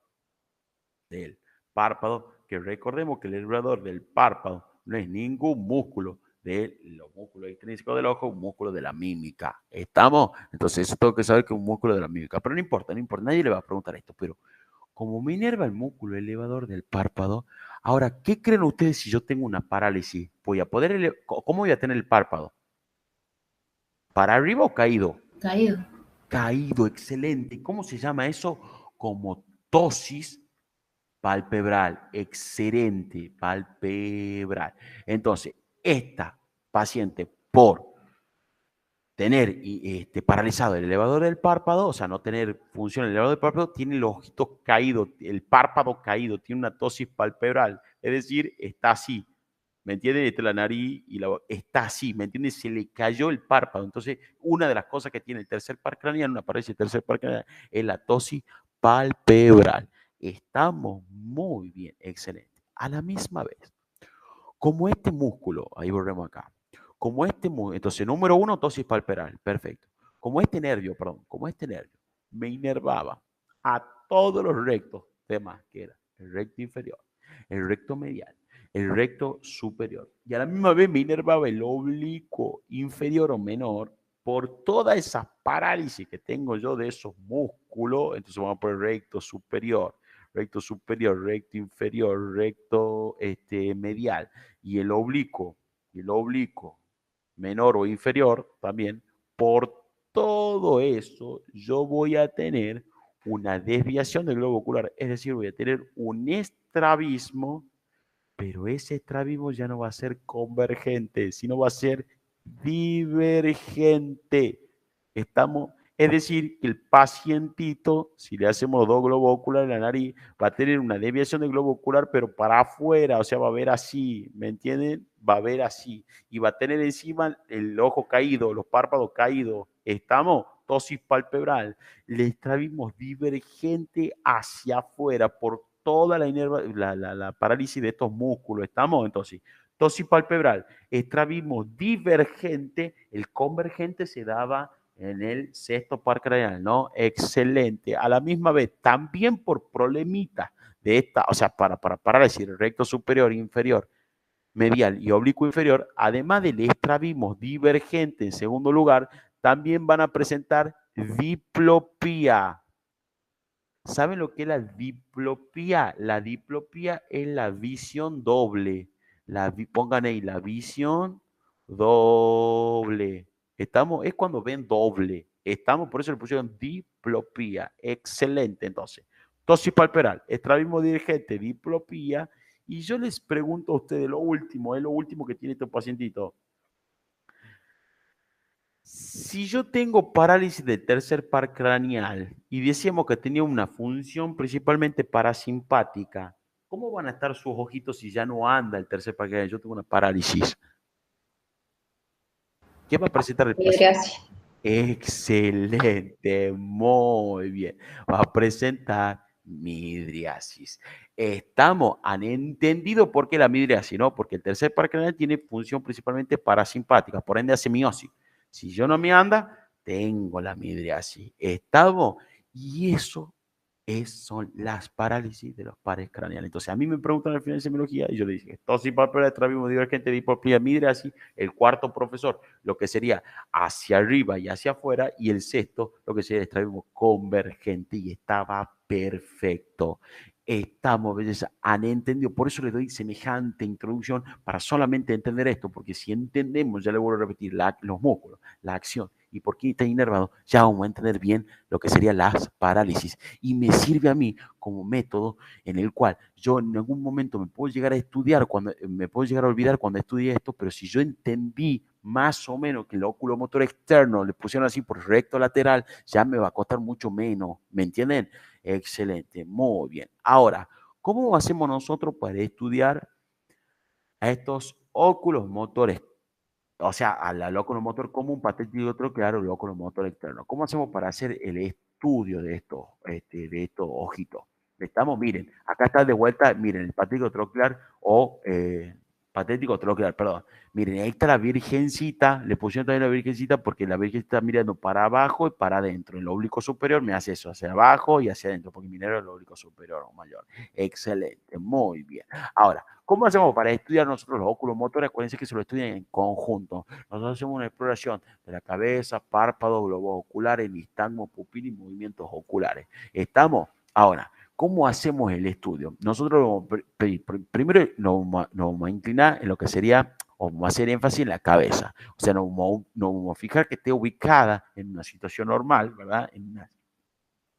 que recordemos que el elevador del párpado no es ningún músculo de los músculos intrínsecos del ojo, un músculo de la mímica. ¿Estamos? Entonces eso tengo que saber que es un músculo de la mímica, pero no importa, nadie le va a preguntar esto, pero como me inerva el músculo elevador del párpado, ahora, ¿qué creen ustedes si yo tengo una parálisis? ¿Cómo voy a tener el párpado? ¿Para arriba o caído? Caído. Caído, excelente. ¿Cómo se llama eso? Como tosis palpebral, excelente, palpebral. Entonces, esta paciente por tener paralizado el elevador del párpado, o sea, no tener función el elevador del párpado, tiene los ojitos caídos, el párpado caído, tiene una tosis palpebral, es decir, está así, ¿me entienden? Entre la nariz y está así, ¿me entienden? Se le cayó el párpado. Entonces, una de las cosas que tiene el tercer par craneal, una parálisis del tercer par craneal, es la tosis palpebral. Estamos muy bien, excelente. A la misma vez, como este músculo, ahí volvemos acá, como este músculo, entonces número uno, tosis palpebral, perfecto. Como este nervio me inervaba a todos los rectos demás, que era el recto inferior, el recto medial, el recto superior. Y a la misma vez me inervaba el oblicuo inferior o menor por toda esa parálisis que tengo yo de esos músculos. Entonces vamos por el recto superior, recto inferior, recto medial y el oblicuo menor o inferior también. Por todo eso yo voy a tener una desviación del globo ocular, es decir, voy a tener un estrabismo, pero ese estrabismo ya no va a ser convergente, sino va a ser divergente. Estamos, es decir, que el pacientito, si le hacemos dos globos oculares en la nariz, va a tener una desviación del globo ocular, pero para afuera, o sea, va a ver así, ¿me entienden? Va a ver así, y va a tener encima el ojo caído, los párpados caídos. Estamos, tosis palpebral, el estrabismo divergente hacia afuera por toda la parálisis de estos músculos. Estamos entonces, tosis palpebral, estrabismo divergente, el convergente se daba en el sexto par craneal, ¿no? Excelente. A la misma vez, también por problemitas de esta, o sea, para decir recto superior, inferior, medial y oblicuo inferior, además del estrabismo divergente en segundo lugar, también van a presentar diplopía. ¿Saben lo que es la diplopía? La diplopía es la visión doble. Pongan ahí la visión doble. Estamos, es cuando ven doble. Estamos, por eso le pusieron diplopía. Excelente, entonces. Tosis palpebral, estrabismo divergente, diplopía. Y yo les pregunto a ustedes lo último, es lo último que tiene este pacientito. Si yo tengo parálisis del tercer par craneal y decíamos que tenía una función principalmente parasimpática, ¿cómo van a estar sus ojitos si ya no anda el tercer par craneal? Yo tengo una parálisis. ¿Qué va a presentar el paciente? Midriasis. Excelente, muy bien. Va a presentar midriasis. Estamos, han entendido por qué la midriasis, ¿no? Porque el tercer par craneal tiene función principalmente parasimpática, por ende hace miosis. Si yo no me anda, tengo la midriasis. Estamos, y eso son las parálisis de los pares craneales. Entonces, a mí me preguntan al final de semiología y yo le dije, tosis palpebral, estrabismo divergente, diplopía, midriasis, el cuarto profesor, lo que sería hacia arriba y hacia afuera, y el sexto, lo que sería el estrabismo convergente, y estaba perfecto. Estamos, belleza, han entendido, por eso le doy semejante introducción para solamente entender esto, porque si entendemos, ya le vuelvo a repetir, los músculos, la acción y por qué está inervado, ya vamos a entender bien lo que serían las parálisis. Y me sirve a mí como método en el cual yo en algún momento me puedo llegar a estudiar, me puedo llegar a olvidar cuando estudié esto, pero si yo entendí más o menos que el óculo motor externo le pusieron así por recto lateral, ya me va a costar mucho menos, ¿me entienden? Excelente, muy bien. Ahora, ¿cómo hacemos nosotros para estudiar a estos óculos motores? O sea, al óculo motor común, patético y otro, claro, el óculo motor externo. ¿Cómo hacemos para hacer el estudio de estos ojitos? Estamos, miren, acá está de vuelta, miren, el patético troquear o patético troquear, perdón. Miren, ahí está la virgencita, le pusieron también la virgencita porque la virgencita está mirando para abajo y para adentro. El oblicuo superior me hace eso, hacia abajo y hacia adentro, porque minero es el oblicuo superior o mayor. Excelente, muy bien. Ahora, ¿cómo hacemos para estudiar nosotros los óculos motores? Acuérdense que se lo estudian en conjunto. Nosotros hacemos una exploración de la cabeza, párpados, globos oculares, nistagmo, pupila y movimientos oculares. ¿Estamos? Ahora, ¿cómo hacemos el estudio? Nosotros primero nos vamos a inclinar en lo que sería, o vamos a hacer énfasis en la cabeza. O sea, nos vamos a fijar que esté ubicada en una situación normal, ¿verdad?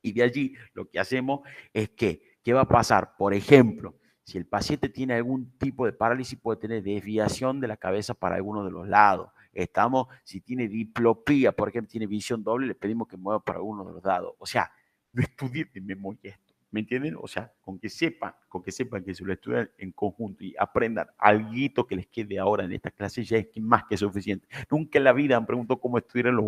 Y de allí lo que hacemos es que, ¿qué va a pasar? Por ejemplo, si el paciente tiene algún tipo de parálisis, puede tener desviación de la cabeza para alguno de los lados. Si tiene diplopía, por ejemplo, tiene visión doble, le pedimos que mueva para uno de los lados. O sea, no estudien de memoria esto. ¿Me entienden? O sea, con que sepan que se lo estudian en conjunto y aprendan algo que les quede ahora en esta clase, ya es más que suficiente. Nunca en la vida han preguntado cómo estudiar los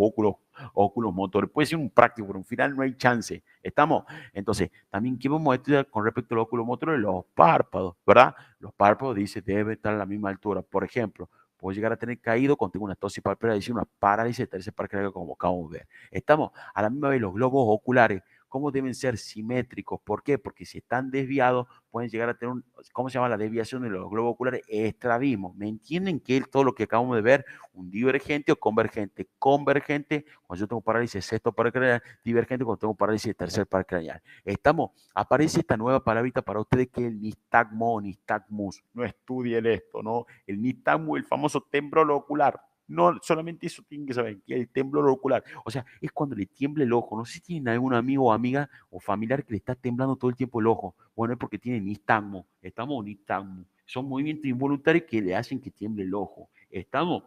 óculos motores. Puede ser un práctico, pero al final no hay chance. ¿Estamos? Entonces, también, ¿qué vamos a estudiar con respecto a los óculos motores? Los párpados, ¿verdad? Los párpados, dice, debe estar a la misma altura. Por ejemplo, puedo llegar a tener caído cuando tengo una tosis palpebral, es decir, una parálisis de tercer par craneal, como acabamos de ver. Estamos a la misma vez los globos oculares. ¿Cómo deben ser simétricos? ¿Por qué? Porque si están desviados, pueden llegar a tener ¿cómo se llama la desviación de los globos oculares? Estrabismo. ¿Me entienden que es todo lo que acabamos de ver? Un divergente o convergente. Convergente, cuando yo tengo parálisis de sexto par craneal, divergente cuando tengo parálisis de tercer par craneal. Estamos, aparece esta nueva palabrita para ustedes que es el nistagmo o nistagmus. No estudien esto, ¿no? El nistagmo, el famoso temblor ocular. No, solamente eso tienen que saber, que el temblor ocular. O sea, es cuando le tiembla el ojo. No sé si tienen algún amigo o amiga o familiar que le está temblando todo el tiempo el ojo. Bueno, es porque tiene nistagmo. Estamos nistagmo. Son movimientos involuntarios que le hacen que tiemble el ojo. Estamos.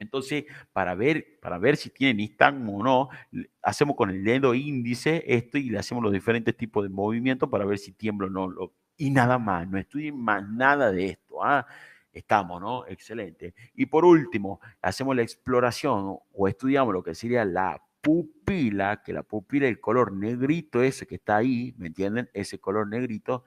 Entonces, para ver si tiene nistagmo o no, hacemos con el dedo índice esto y le hacemos los diferentes tipos de movimientos para ver si tiembla o no. Y nada más, no estudien más nada de esto. ¿Ah? Estamos, ¿no? Excelente. Y por último, hacemos la exploración o estudiamos lo que sería la pupila, que la pupila, el color negrito ese que está ahí, ¿me entienden? Ese color negrito.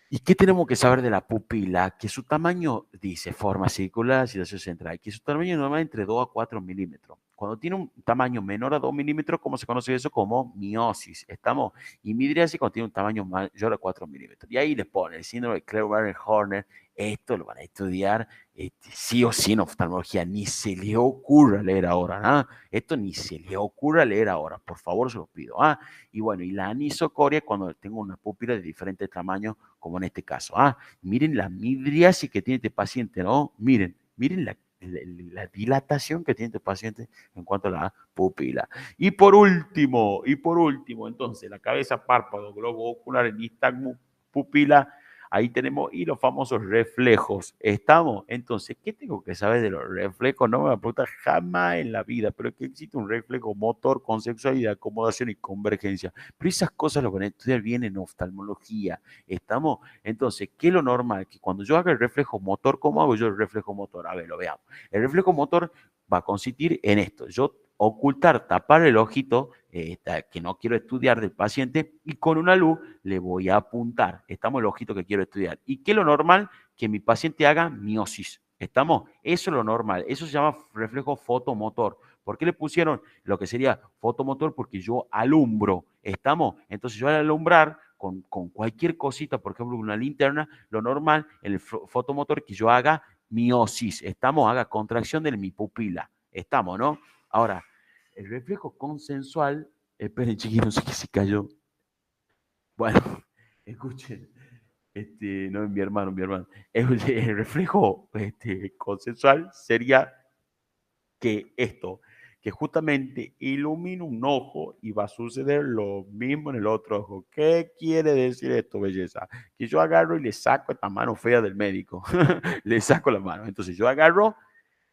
¿Y qué tenemos que saber de la pupila? Que su tamaño, dice, forma circular, situación central, que su tamaño normal entre 2 a 4 milímetros. Cuando tiene un tamaño menor a 2 milímetros, ¿cómo se conoce eso? Como miosis. ¿Estamos? Y midriasis cuando tiene un tamaño mayor a 4 milímetros. Y ahí les pone el síndrome de Kleber-Horner. Esto lo van a estudiar sí o sí en oftalmología. Ni se le ocurra leer ahora. ¿Ah? Esto ni se le ocurra leer ahora. Por favor, se los pido. ¿Ah? Y bueno, y la anisocoria cuando tengo una pupila de diferente tamaño, como en este caso. Miren la midriasis que tiene este paciente, ¿no? Miren la dilatación que tiene tu paciente en cuanto a la pupila. Y por último, entonces, la cabeza, párpado, globo ocular, nistagmo, pupila, ahí tenemos, y los famosos reflejos. ¿Estamos? Entonces, ¿qué tengo que saber de los reflejos? No me va a preguntar jamás en la vida, pero que existe un reflejo motor, consensualidad, acomodación y convergencia. Pero esas cosas lo van a estudiar bien en oftalmología. ¿Estamos? Entonces, ¿qué es lo normal? Que cuando yo haga el reflejo motor, ¿cómo hago yo el reflejo motor? A ver, lo veamos. El reflejo motor va a consistir en esto. Yo ocultar, tapar el ojito que no quiero estudiar del paciente y con una luz le voy a apuntar. Estamos el ojito que quiero estudiar. ¿Y qué es lo normal? Que mi paciente haga miosis. ¿Estamos? Eso es lo normal. Eso se llama reflejo fotomotor. ¿Por qué le pusieron lo que sería fotomotor? Porque yo alumbro. ¿Estamos? Entonces yo al alumbrar con cualquier cosita, por ejemplo, una linterna, lo normal en el fotomotor que yo haga miosis. ¿Estamos? Haga contracción de mi pupila. ¿Estamos, no? Ahora, el reflejo consensual, esperen chiquitos, no sé qué se cayó. Bueno, escuchen, no, mi hermano. El reflejo consensual sería que esto, que justamente ilumina un ojo y va a suceder lo mismo en el otro ojo. ¿Qué quiere decir esto, belleza? Que yo agarro y le saco esta mano fea del médico, le saco la mano. Entonces yo agarro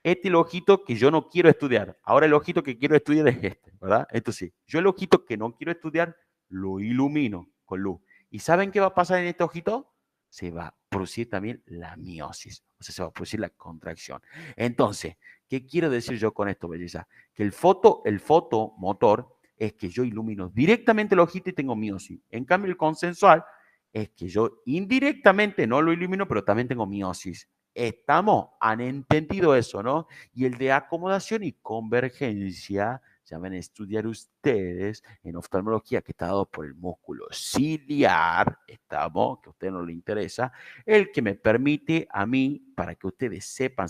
este es el ojito que yo no quiero estudiar. Ahora el ojito que quiero estudiar es este, ¿verdad? Entonces, yo el ojito que no quiero estudiar lo ilumino con luz. ¿Y saben qué va a pasar en este ojito? Se va a producir también la miosis, o sea, se va a producir la contracción. Entonces, ¿qué quiero decir yo con esto, belleza? Que el fotomotor es que yo ilumino directamente el ojito y tengo miosis. En cambio, el consensual es que yo indirectamente no lo ilumino, pero también tengo miosis. Estamos, han entendido eso, ¿no? Y el de acomodación y convergencia, ya van a estudiar ustedes en oftalmología, que está dado por el músculo ciliar, estamos, que a ustedes no les interesa, el que me permite a mí, para que ustedes sepan,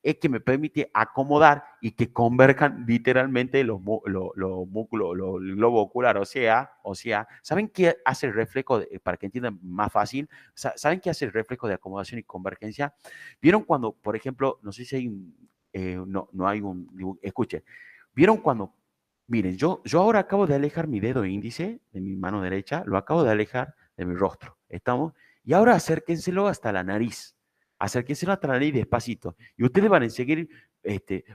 es que me permite acomodar y que converjan literalmente los músculos, el globo ocular, o sea, ¿saben qué hace el reflejo, para que entiendan más fácil? ¿Saben qué hace el reflejo de acomodación y convergencia? ¿Vieron cuando, por ejemplo, no sé si hay no hay un dibujo, escuchen, ¿vieron cuando, miren, yo ahora acabo de alejar mi dedo índice de mi mano derecha, lo acabo de alejar de mi rostro, ¿estamos? Y ahora acérquenselo hasta la nariz, acérquenselo hasta la nariz despacito, y ustedes van a seguir,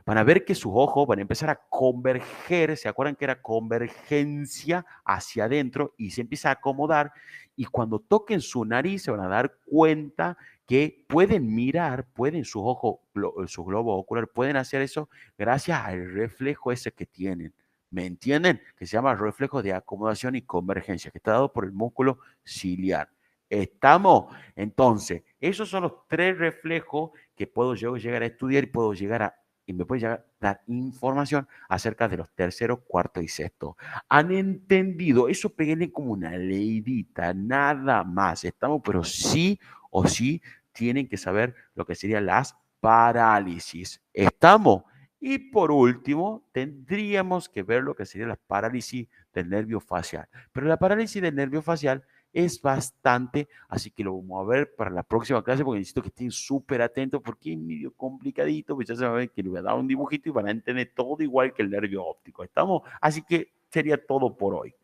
van a ver que sus ojos van a empezar a converger, ¿se acuerdan que era convergencia hacia adentro? Y se empieza a acomodar, y cuando toquen su nariz se van a dar cuenta que pueden mirar, pueden sus ojos, su globo ocular, pueden hacer eso gracias al reflejo ese que tienen. ¿Me entienden? Que se llama reflejo de acomodación y convergencia, que está dado por el músculo ciliar. ¿Estamos? Entonces, esos son los tres reflejos que puedo yo llegar a estudiar y puedo llegar a, y me puede llegar a dar información acerca de los terceros, cuarto y sexto. ¿Han entendido? Eso peguenle como una leidita, nada más. Estamos, pero sí o sí tienen que saber lo que serían las parálisis. ¿Estamos? Y por último, tendríamos que ver lo que sería la parálisis del nervio facial. Pero la parálisis del nervio facial es bastante, así que lo vamos a ver para la próxima clase porque necesito que estén súper atentos porque es medio complicadito, pues ya se va a ver que le voy a dar un dibujito y van a entender todo igual que el nervio óptico. ¿Estamos? Así que sería todo por hoy.